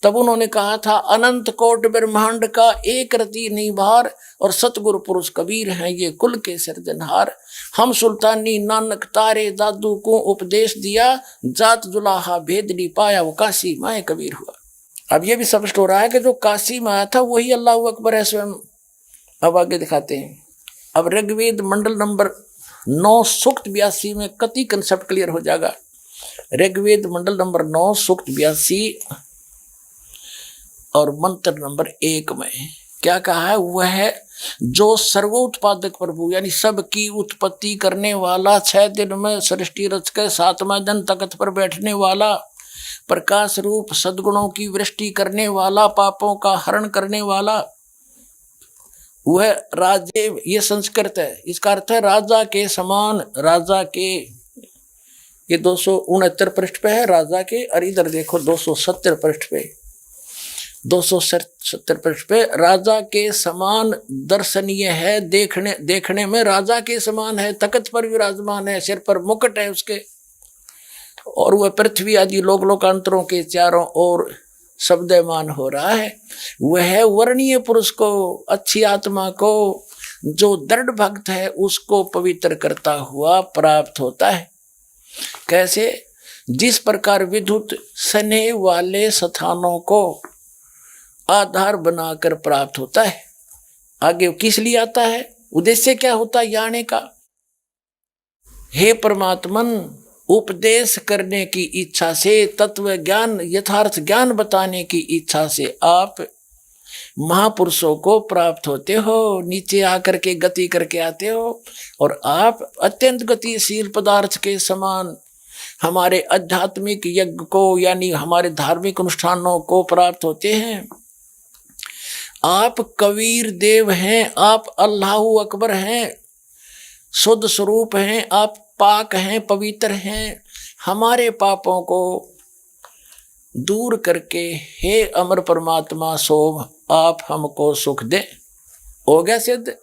तब उन्होंने कहा था अनंत कोट ब्रह्मांड का एक रति नहीं भार, और सतगुरु पुरुष कबीर हैं ये कुल के सिरजनहार। हम सुल्तानी नानक तारे दादू को उपदेश दिया, जात जुलाहा भेद नहीं पाया, वो काशी माए कबीर हुआ। अब ये भी स्पष्ट हो रहा है कि जो काशी में आया था वही अल्लाह अकबर है स्वयं। अब आगे दिखाते हैं। अब ऋग्वेद मंडल नंबर 9 सूक्त 82 में कति कंसेप्ट क्लियर हो जाएगा। ऋग्वेद मंडल नंबर 9 सूक्त 82 और मंत्र नंबर 1 में क्या कहा है? वह है जो सर्वोत्पादक प्रभु यानी सबकी उत्पत्ति करने वाला, 6 दिन में सृष्टि रच के 7वां दिन तख्त पर बैठने वाला, प्रकाश रूप सद्गुणों की वृष्टि करने वाला, पापों का हरण करने वाला, वह राजे, ये संस्कृत है, इसका अर्थ है राजा के समान। राजा के, ये 269 पृष्ठ पे है राजा के, और इधर देखो 270 पृष्ठ पे, 270 पृष्ठ पे राजा के समान दर्शनीय है, देखने में राजा के समान है, तख्त पर विराजमान है, सिर पर मुकुट है उसके, और वह पृथ्वी आदि लोक लोकांतरों के चारों ओर शब्दमान हो रहा है। वह वर्णीय पुरुष को, अच्छी आत्मा को, जो दृढ़ भक्त है उसको पवित्र करता हुआ प्राप्त होता है। कैसे? जिस प्रकार विद्युत स्नेह वाले स्थानों को आधार बनाकर प्राप्त होता है। आगे किस लिए आता है? उद्देश्य क्या होता है आने का? हे परमात्मन, उपदेश करने की इच्छा से, तत्व ज्ञान यथार्थ ज्ञान बताने की इच्छा से आप महापुरुषों को प्राप्त होते हो, नीचे आकर के गति करके आते हो, और आप अत्यंत गतिशील पदार्थ के समान हमारे आध्यात्मिक यज्ञ को यानी हमारे धार्मिक अनुष्ठानों को प्राप्त होते हैं। आप कबीर देव हैं, आप अल्लाहू अकबर हैं, शुद्ध स्वरूप हैं, आप पाक हैं, पवित्र हैं। हमारे पापों को दूर करके हे अमर परमात्मा सोम आप हमको सुख दे। हो गया सिद्ध।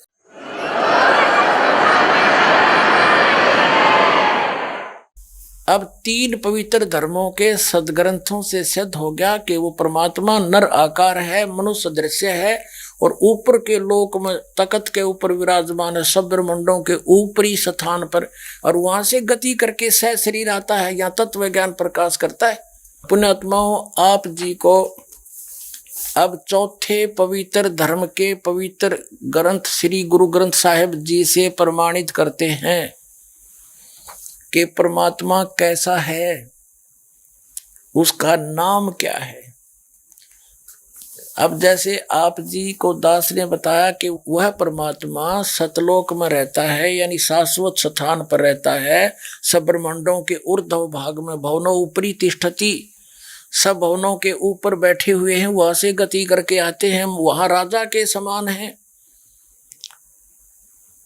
अब 3 पवित्र धर्मों के सदग्रंथों से सिद्ध हो गया कि वो परमात्मा नर आकार है, मनुष्य दृश्य है, और ऊपर के लोक में तख्त के ऊपर विराजमान है, सब ब्रह्मांडों के ऊपरी स्थान पर, और वहां से गति करके सह शरीर आता है, यहाँ तत्व ज्ञान प्रकाश करता है। पुण्यात्माओं, आप जी को अब चौथे पवित्र धर्म के पवित्र ग्रंथ श्री गुरु ग्रंथ साहिब जी से प्रमाणित करते हैं कि परमात्मा कैसा है, उसका नाम क्या है। अब जैसे आप जी को दास ने बताया कि वह परमात्मा सतलोक में रहता है, यानी शाश्वत स्थान पर रहता है, सब ब्रह्मांडों के ऊर्ध्व भाग में, भवनों ऊपरी तिष्ठति, सब भवनों के ऊपर बैठे हुए हैं, वहां से गति करके आते हैं, वहां राजा के समान है,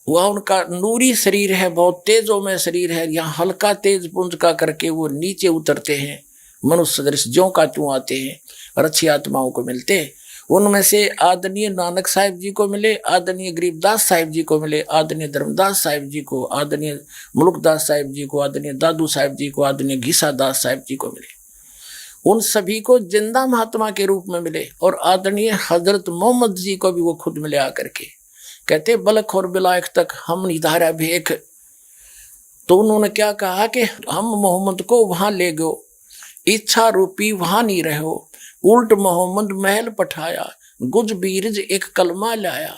वह उनका नूरी शरीर है, बहुत तेजों में शरीर है, यहाँ हल्का तेज पुंज का करके वो नीचे उतरते हैं, मनुष्य सदृश ज्यों का त्यों आते हैं और अच्छी आत्माओं को मिलते हैं। उनमें से आदरणीय नानक साहिब जी को मिले, आदरणीय गरीबदास साहिब जी को मिले, आदरणीय धर्मदास साहिब जी को, आदरणीय मुल्कदास साहिब जी को, आदरणीय दादू साहिब जी को, आदरणीय घीसा दास साहिब जी को मिले। उन सभी को जिंदा महात्मा के रूप में मिले, और आदरणीय हजरत मोहम्मद जी को भी वो खुद मिले आकर के। कहते बलख और बिलायक तक हम निधारा भेख। तो उन्होंने क्या कहा कि हम मोहम्मद को वहां ले गयो, इच्छा रूपी वहां नहीं रहो, उल्ट मोहम्मद महल पठाया, गुज बीरज एक कलमा लाया,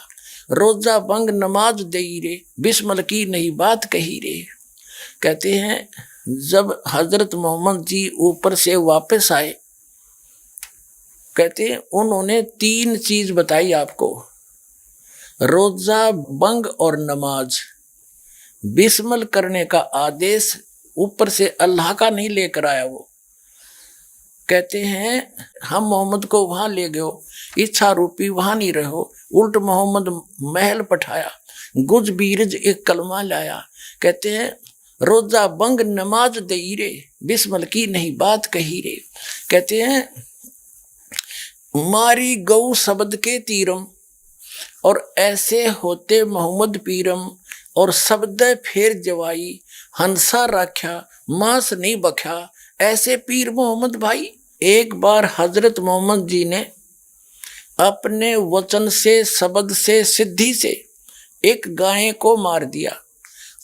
रोजा बंग नमाज दई रे, बिस्मल की नहीं बात कही रे। कहते हैं जब हजरत मोहम्मद जी ऊपर से वापस आए, कहते हैं उन्होंने 3 चीज बताई आपको, रोजा बंग और नमाज। बिस्मल करने का आदेश ऊपर से अल्लाह का नहीं लेकर आया वो। कहते हैं हम मोहम्मद को वहां ले गयो, इच्छा रूपी वहां नहीं रहो, उल्ट मोहम्मद महल पठाया, गुज बीरज एक कलमा लाया। कहते हैं रोजा बंग नमाज दई रे, बिस्मल की नहीं बात कही रे। कहते हैं मारी गौ शब्द के तीरम, और ऐसे होते मोहम्मद पीरम, और शब्द फेर जवाई, हंसा राख्या मांस नहीं बख्या, ऐसे पीर मोहम्मद भाई। एक बार हजरत मोहम्मद जी ने अपने वचन से, शब्द से, सिद्धि से एक गाय को मार दिया,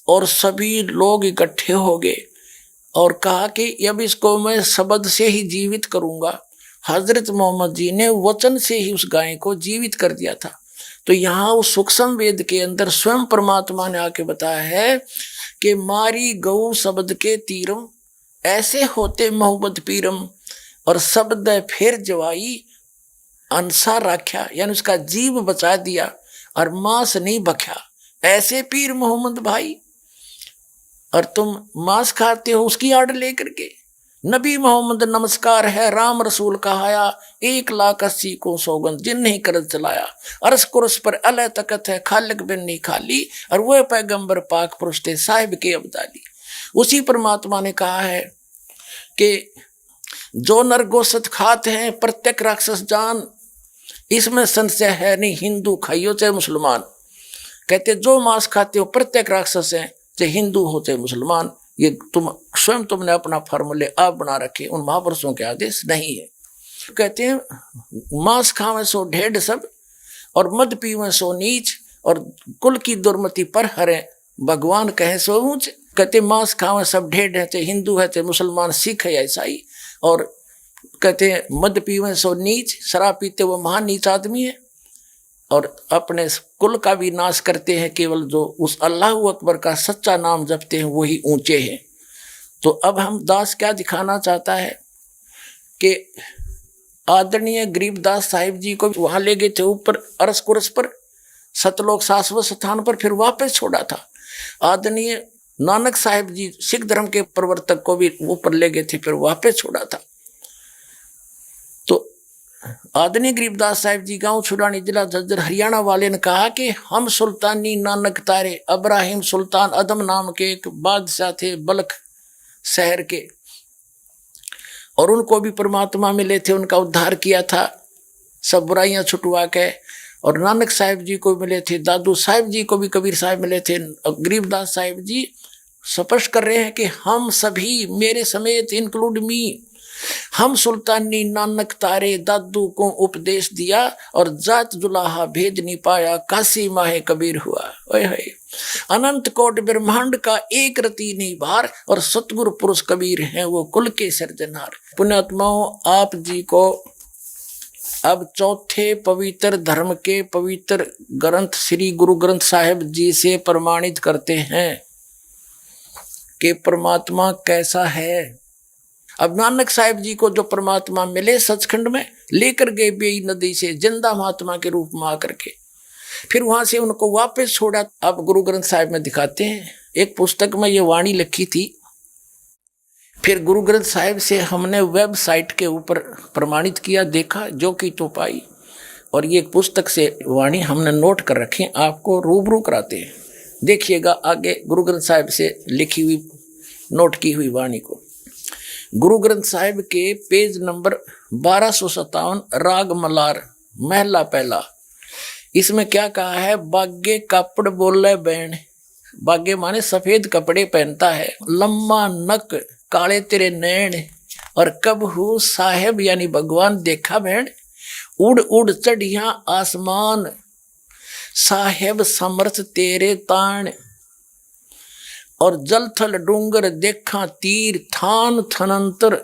और सभी लोग इकट्ठे हो गए और कहा कि अब इसको मैं शब्द से ही जीवित करूंगा। हजरत मोहम्मद जी ने वचन से ही उस गाय को जीवित कर दिया था। तो यहाँ उस सूक्ष्म वेद के अंदर स्वयं परमात्मा ने आके बताया है कि मारी गौ शब्द के तीरम, ऐसे होते मोहम्मद पीरम, और शब्द फिर जवाई, अंसा राख्या, यानी उसका जीव बचा दिया, और मांस नहीं बख्या, ऐसे पीर मोहम्मद भाई। और तुम मांस खाते हो उसकी आड़ लेकर के। नबी मोहम्मद नमस्कार है, राम रसूल कहाया, 1,80,000 को सौगंध जिन नहीं करत चलाया, अरस कुरस पर अलह तकत है, खालिक बिन नहीं खाली, और वह पैगंबर पाक पुरुष थे साहिब के अब्दाली। उसी परमात्मा ने कहा है कि जो नर गोश्त खाते हैं प्रत्येक राक्षस जान, इसमें संशय है नहीं, हिंदू खाइयो चाहे मुसलमान। कहते जो मांस खाते हो प्रत्येक राक्षस है, चाहे हिंदू हो चाहे मुसलमान। ये तुमने अपना फॉर्मूले आप बना रखे, उन महापुरुषों के आदेश नहीं है। कहते हैं मांस खावे सो ढेढ़ सब, और मद पीवे सो नीच, और कुल की दुर्मति पर हरे, भगवान कहे सो ऊंच। कहते मांस खावे सब ढेढ़ है, चाहे हिंदू है चाहे मुसलमान, सिख है या ईसाई। और कहते हैं मद पीवे सो नीच, शराब पीते वो महान नीच आदमी है, और अपने कुल का भी नाश करते हैं। केवल जो उस अल्लाह अकबर का सच्चा नाम जपते हैं वही ऊंचे हैं। तो अब हम दास क्या दिखाना चाहता है कि आदरणीय गरीबदास साहिब जी को वहां ले गए थे ऊपर अरस कुरस पर, सतलोक शाश्वत स्थान पर, फिर वापस छोड़ा था। आदरणीय नानक साहिब जी सिख धर्म के प्रवर्तक को भी ऊपर ले गए थे, फिर वापस छोड़ा था। तो आदरणीय गरीबदास साहिब जी गांव छुड़ानी जिला झज्जर हरियाणा वाले ने कहा कि हम सुल्तानी नानक तारे, अब्राहिम सुल्तान अदम नाम के एक बादशाह थे बल्ख शहर के, और उनको भी परमात्मा मिले थे, उनका उद्धार किया था सब बुराइयां छुटवा के। और नानक साहिब जी को मिले थे, दादू साहिब जी को भी कबीर साहिब मिले थे। गरीबदास साहिब जी स्पष्ट कर रहे हैं कि हम सभी, मेरे समेत इंक्लूड मी, हम सुल्तानी नानक तारे दादू को उपदेश दिया और जात जुलाहा भेद नहीं पाया, काशी माहे कबीर हुआ। ओए होए, अनंत कोट ब्रह्मांड का एक रति नहीं भार और सतगुरु पुरुष कबीर हैं वो कुल के सिरजनहार। पुण्यात्माओं, आप जी को अब चौथे पवित्र धर्म के पवित्र ग्रंथ श्री गुरु ग्रंथ साहिब जी से प्रमाणित करते हैं कि परमात्मा कैसा है। अब नानक साहिब जी को जो परमात्मा मिले सचखंड में, लेकर गए बेई नदी से जिंदा महात्मा के रूप में आकर के, फिर वहां से उनको वापस छोड़ा। अब गुरु ग्रंथ साहिब में दिखाते हैं, एक पुस्तक में ये वाणी लिखी थी, फिर गुरु ग्रंथ साहिब से हमने वेबसाइट के ऊपर प्रमाणित किया, देखा जो कि तो पाई, और ये पुस्तक से वाणी हमने नोट कर रखी, आपको रूबरू कराते हैं। देखिएगा आगे गुरु ग्रंथ साहिब से लिखी हुई नोट की हुई वाणी को। गुरु ग्रंथ साहिब के पेज नंबर 1257, राग मलार, महला पहला। इसमें क्या कहा है? बागे कापड़ बोले बैन, बागे माने सफेद कपड़े पहनता है, लम्मा नक काले तेरे नैन, और कब हूँ साहेब यानी भगवान देखा बहन, उड़ उड़ चढ़िया आसमान, साहेब समर्थ तेरे तान, और जल थल डूंगर देखा तीर, थान थनंतर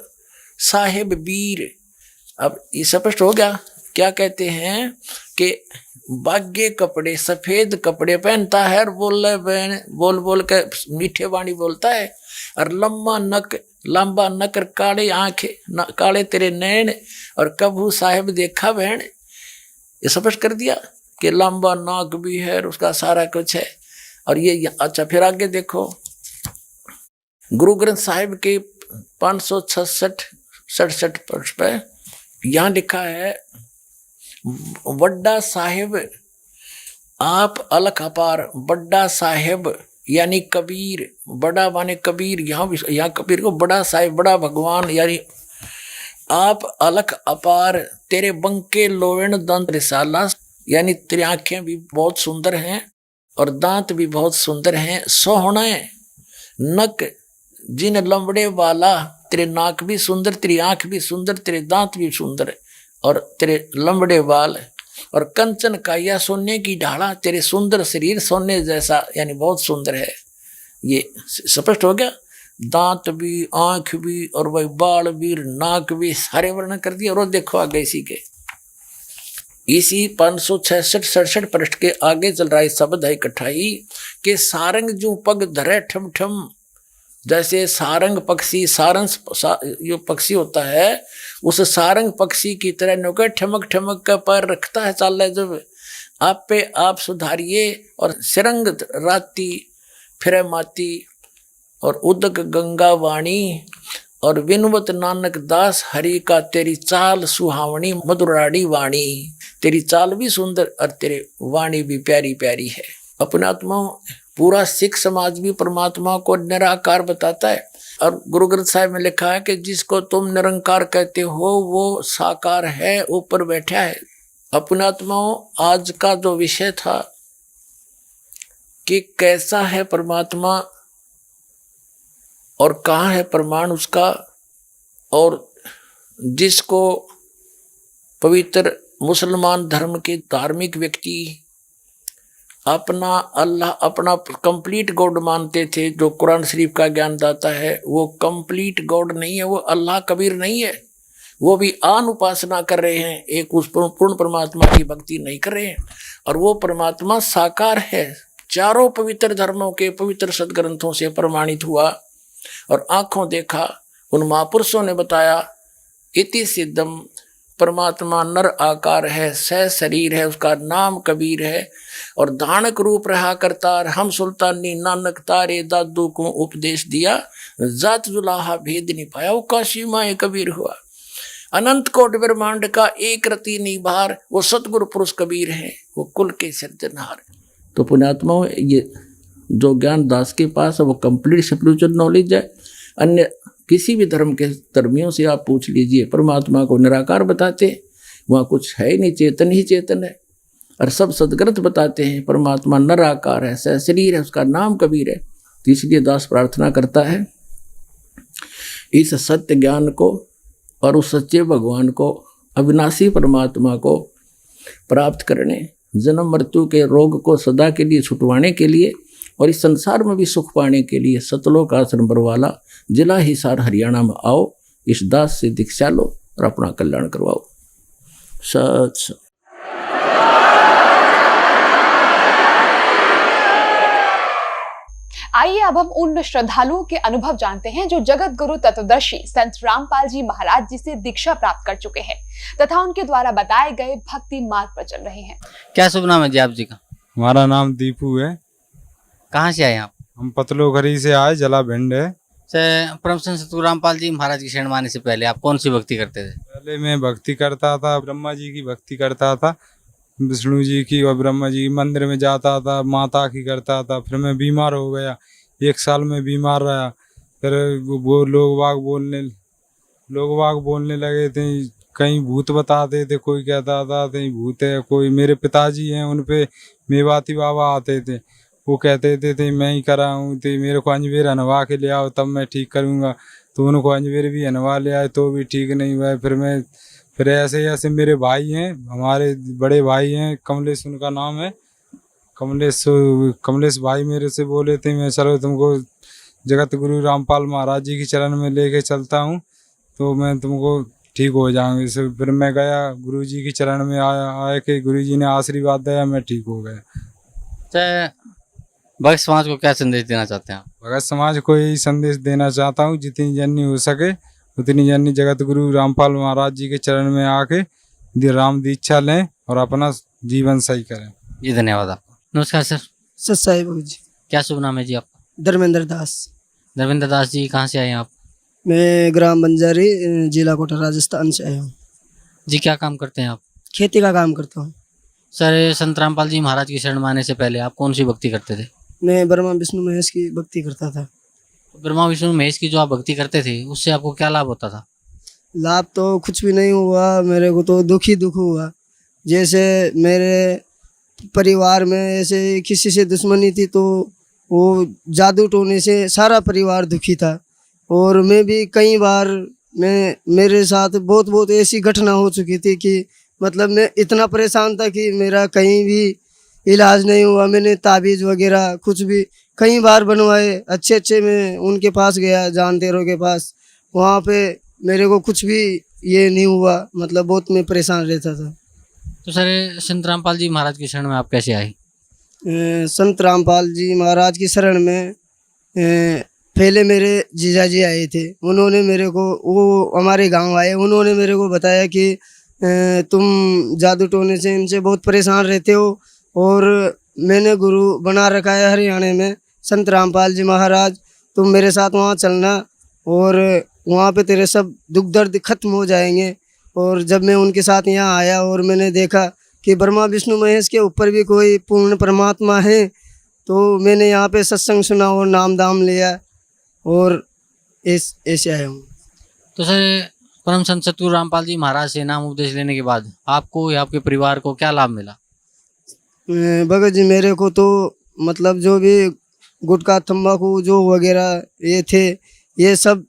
साहेब वीर। अब ये स्पष्ट हो गया। क्या कहते हैं कि बागे कपड़े, सफेद कपड़े पहनता है और बोल बोल के मीठे वाणी बोलता है, और लंबा नक, लंबा नक, काले आंखें, काले तेरे नैन, और कबू साहेब देखा बहन। ये स्पष्ट कर दिया कि लंबा नाक भी है और उसका सारा कुछ है। और ये अच्छा, फिर आगे देखो, गुरु ग्रंथ साहिब के 566 पृष्ठ पे यहाँ लिखा है, बड्डा साहिब आप अलख अपार, बड्डा साहिब यानी कबीर, बड़ा माने कबीर, यहाँ कबीर को बड़ा साहिब, बड़ा भगवान यानी आप अलख अपार, तेरे बंके लोवेण दंत रिसाला, यानी तेरी आंखें भी बहुत सुंदर हैं और दांत भी बहुत सुंदर हैं, सोहणे नक जिन लंबड़े वाला, तेरे नाक भी सुंदर, तेरी आंख भी सुंदर, तेरे दांत भी सुंदर, और तेरे लंबड़े बाल, और कंचन काया सोने की ढाला, तेरे सुंदर शरीर सोने जैसा, यानी बहुत सुंदर है। ये स्पष्ट हो गया। दांत भी, आंख भी, और वही बाल भी, नाक भी, सारे वर्णन कर दिया। और देखो आगे इसी 566-67 पृष्ठ के आगे चल रहा है शब्द है इकट्ठाई के, सारंग जो पग धरे ठम ठम, जैसे सारंग पक्षी, जो पक्षी होता है उस सारंग पक्षी की तरह नौके ठमक ठमक का पैर रखता है, चाल है जब आप पे आप सुधारिए, और सिरंग राती फिर माती, और उदक गंगा वाणी, और विनवत नानक दास हरि का, तेरी चाल सुहावनी मधुराड़ी वाणी, तेरी चाल भी सुंदर और तेरे वाणी भी प्यारी प्यारी है। अपने आत्मा पूरा सिख समाज भी परमात्मा को निराकार बताता है, और गुरु ग्रंथ साहिब में लिखा है कि जिसको तुम निरंकार कहते हो वो साकार है, ऊपर बैठा है। अपने आत्माओं, आज का जो विषय था कि कैसा है परमात्मा और कहाँ है प्रमाण उसका, और जिसको पवित्र मुसलमान धर्म के धार्मिक व्यक्ति अपना अल्लाह, अपना कंप्लीट गॉड मानते थे, जो कुरान शरीफ का ज्ञान दाता है, वो कंप्लीट गॉड नहीं है, वो अल्लाह कबीर नहीं है, वो भी आन उपासना कर रहे हैं, एक उस पूर्ण परमात्मा की भक्ति नहीं कर रहे हैं। और वो परमात्मा साकार है, चारों पवित्र धर्मों के पवित्र सदग्रंथों से प्रमाणित हुआ और आंखों देखा। उन महापुरुषों ने बताया, इति सिद्धम, परमात्मा नर आकार है, सह शरीर है, उसका नाम कबीर है, और धानक रूप रहा करतार, हम सुल्तानी नानक तारे दादू को उपदेश दिया, जात जुलाहा भेद नहीं पाया, वो काशी माए कबीर हुआ। अनंत कोट ब्रह्मांड का एक रति निभार, वो सतगुरु पुरुष कबीर है, वो कुल के सिरजनहार। तो पुण्यात्माओं, ये जो ज्ञान दास के पास है वो कंप्लीट स्पिरिचुअल नॉलेज है। अन्य किसी भी धर्म के धर्मियों से आप पूछ लीजिए, परमात्मा को निराकार बताते हैं, वहाँ कुछ है ही नहीं, चेतन ही चेतन है। और सब सदग्रंथ बताते हैं परमात्मा निराकार है, सह शरीर है, उसका नाम कबीर है। तो इसलिए दास प्रार्थना करता है इस सत्य ज्ञान को और उस सच्चे भगवान को, अविनाशी परमात्मा को प्राप्त करने, जन्म मृत्यु के रोग को सदा के लिए छुटवाने के लिए और इस संसार में भी सुख पाने के लिए सतलोक आश्रम बरवाला, जिला हिसार, हरियाणा में आओ, इस दास से दीक्षा लो और अपना कल्याण करवाओ। सत सत।
आइए अब हम उन श्रद्धालुओं के अनुभव जानते हैं जो जगत गुरु तत्वदर्शी संत रामपाल जी महाराज जी से दीक्षा प्राप्त कर चुके हैं तथा उनके द्वारा बताए गए भक्ति मार्ग पर चल रहे हैं।
क्या शुभ नाम है जी आप जी का?
हमारा नाम दीपू है।
कहाँ से आए आप?
हम पतलोघरी से आए, जला भिंड है।
परम संत सतगुरु रामपाल जी महाराज की शरण माने से पहले आप कौन सी भक्ति करते थे?
पहले मैं भक्ति करता था, ब्रह्मा जी की भक्ति करता था, विष्णु जी की और ब्रह्मा जी मंदिर में जाता था, माता की करता था। फिर मैं बीमार हो गया, 1 साल में बीमार रहा। फिर वो लोग बाग बोलने लगे थे, कहीं भूत बताते थे, कोई कहता था कहीं भूत है, कोई मेरे पिताजी हैं उन पे मेवाती बाबा आते थे, वो कहते थे मैं ही करा हूँ, तो मेरे को अंजवेर हनवा के ले आओ तब मैं ठीक करूँगा। तो उनको अंजवेर भी हनवा ले आए तो भी ठीक नहीं हुआ। फिर ऐसे मेरे भाई हैं, हमारे बड़े भाई हैं, कमलेश उनका नाम है, कमलेश भाई मेरे से बोले थे मैं चलो तुमको जगत गुरु रामपाल महाराज जी की चरण में लेके चलता हूँ तो मैं तुमको ठीक हो जाऊंगी। फिर मैं गया गुरु जी की चरण में, आया कि गुरु जी ने आशीर्वाद दिया, मैं ठीक हो गया।
भक्त समाज को क्या संदेश देना चाहते हैं आप?
भगत समाज को यही संदेश देना चाहता हूँ, जितनी जन्नी हो सके उतनी जन्नी जगत गुरु रामपाल महाराज जी के चरण में आके राम दीक्षा लें और अपना जीवन सही करें।
जी धन्यवाद आपको। नमस्कार सर।
सत साई बाबू जी।
क्या शुभ नाम है जी आपका?
धर्मेंद्र दास।
धर्मेंद्र दास जी कहाँ से आए हैं आप?
मैं ग्राम बंजारी, जिला कोटा, राजस्थान से आया हूँ।
जी क्या काम करते हैं आप?
खेती का काम करता हूँ।
सर संत रामपाल जी महाराज की शरण माने से पहले आप कौन सी भक्ति करते थे?
मैं ब्रह्मा विष्णु महेश की भक्ति करता था।
ब्रह्मा विष्णु महेश की जो आप भक्ति करते थे उससे आपको क्या लाभ होता था?
लाभ तो कुछ भी नहीं हुआ, मेरे को तो दुख ही दुख हुआ। जैसे मेरे परिवार में ऐसे किसी से दुश्मनी थी तो वो जादू टोने से सारा परिवार दुखी था। और मैं भी कई बार मेरे साथ बहुत ऐसी घटना हो चुकी थी कि मतलब मैं इतना परेशान था कि मेरा कहीं भी इलाज नहीं हुआ। मैंने ताबीज़ वगैरह कुछ भी कई बार बनवाए, अच्छे मैं उनके पास गया, जानतेरों के पास, वहाँ पे मेरे को कुछ भी ये नहीं हुआ। मतलब बहुत मैं परेशान रहता था।
तो सर संत रामपाल जी महाराज की शरण में आप कैसे आए?
संत रामपाल जी महाराज की शरण में पहले मेरे जीजा जी आए थे। उन्होंने मेरे को, वो हमारे गांव आए, उन्होंने मेरे को बताया कि तुम जादू टोने से इनसे बहुत परेशान रहते हो और मैंने गुरु बना रखा है हरियाणा में संत रामपाल जी महाराज, तुम मेरे साथ वहाँ चलना और वहाँ पे तेरे सब दुख दर्द खत्म हो जाएंगे। और जब मैं उनके साथ यहाँ आया और मैंने देखा कि ब्रह्मा विष्णु महेश के ऊपर भी कोई पूर्ण परमात्मा है, तो मैंने यहाँ पे सत्संग सुना और नाम दाम लिया और ऐसे आया हूँ।
तो सर परम संत सतगुरु रामपाल जी महाराज से नाम उपदेश लेने के बाद आपको या आपके परिवार को क्या लाभ मिला?
भगत जी मेरे को तो मतलब जो भी गुटखा तंबाकू जो वगैरह ये थे ये सब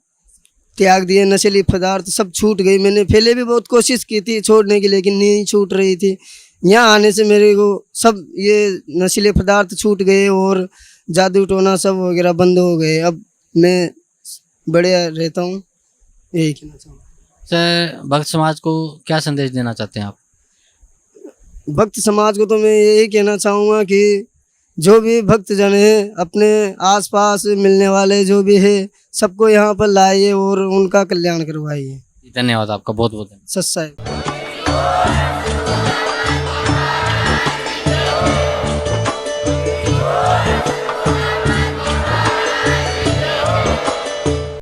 त्याग दिए, नशीली पदार्थ सब छूट गई। मैंने पहले भी बहुत कोशिश की थी छोड़ने की, लेकिन नहीं छूट रही थी। यहाँ आने से मेरे को सब ये नशीले पदार्थ छूट गए और जादू टोना सब वगैरह बंद हो गए। अब मैं बढ़िया रहता हूँ, यही कहना चाहूँगा।
सर भक्त समाज को क्या संदेश देना चाहते हैं आप?
भक्त समाज को तो मैं यही कहना चाहूँगा कि जो भी भक्तजन है अपने आसपास मिलने वाले जो भी है सबको यहाँ पर लाइए और उनका कल्याण करवाइए।
धन्यवाद आपका, बहुत बहुत धन्यवाद।
सत साई।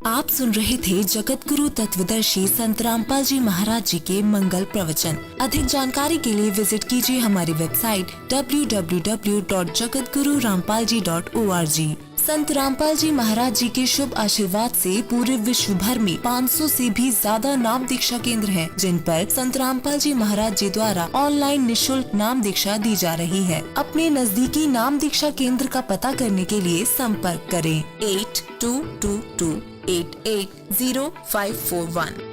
आप सुन रहे थे जगत गुरु तत्वदर्शी संत रामपाल जी महाराज जी के मंगल प्रवचन। अधिक जानकारी के लिए विजिट कीजिए हमारी वेबसाइट www.jagatgururampalji.org। संत रामपाल जी महाराज जी के शुभ आशीर्वाद से पूरे विश्व भर में 500 से भी ज्यादा नाम दीक्षा केंद्र हैं, जिन पर संत रामपाल जी महाराज जी द्वारा ऑनलाइन निशुल्क नाम दीक्षा दी जा रही है। अपने नजदीकी नाम दीक्षा केंद्र का पता करने के लिए संपर्क करें 8222880541।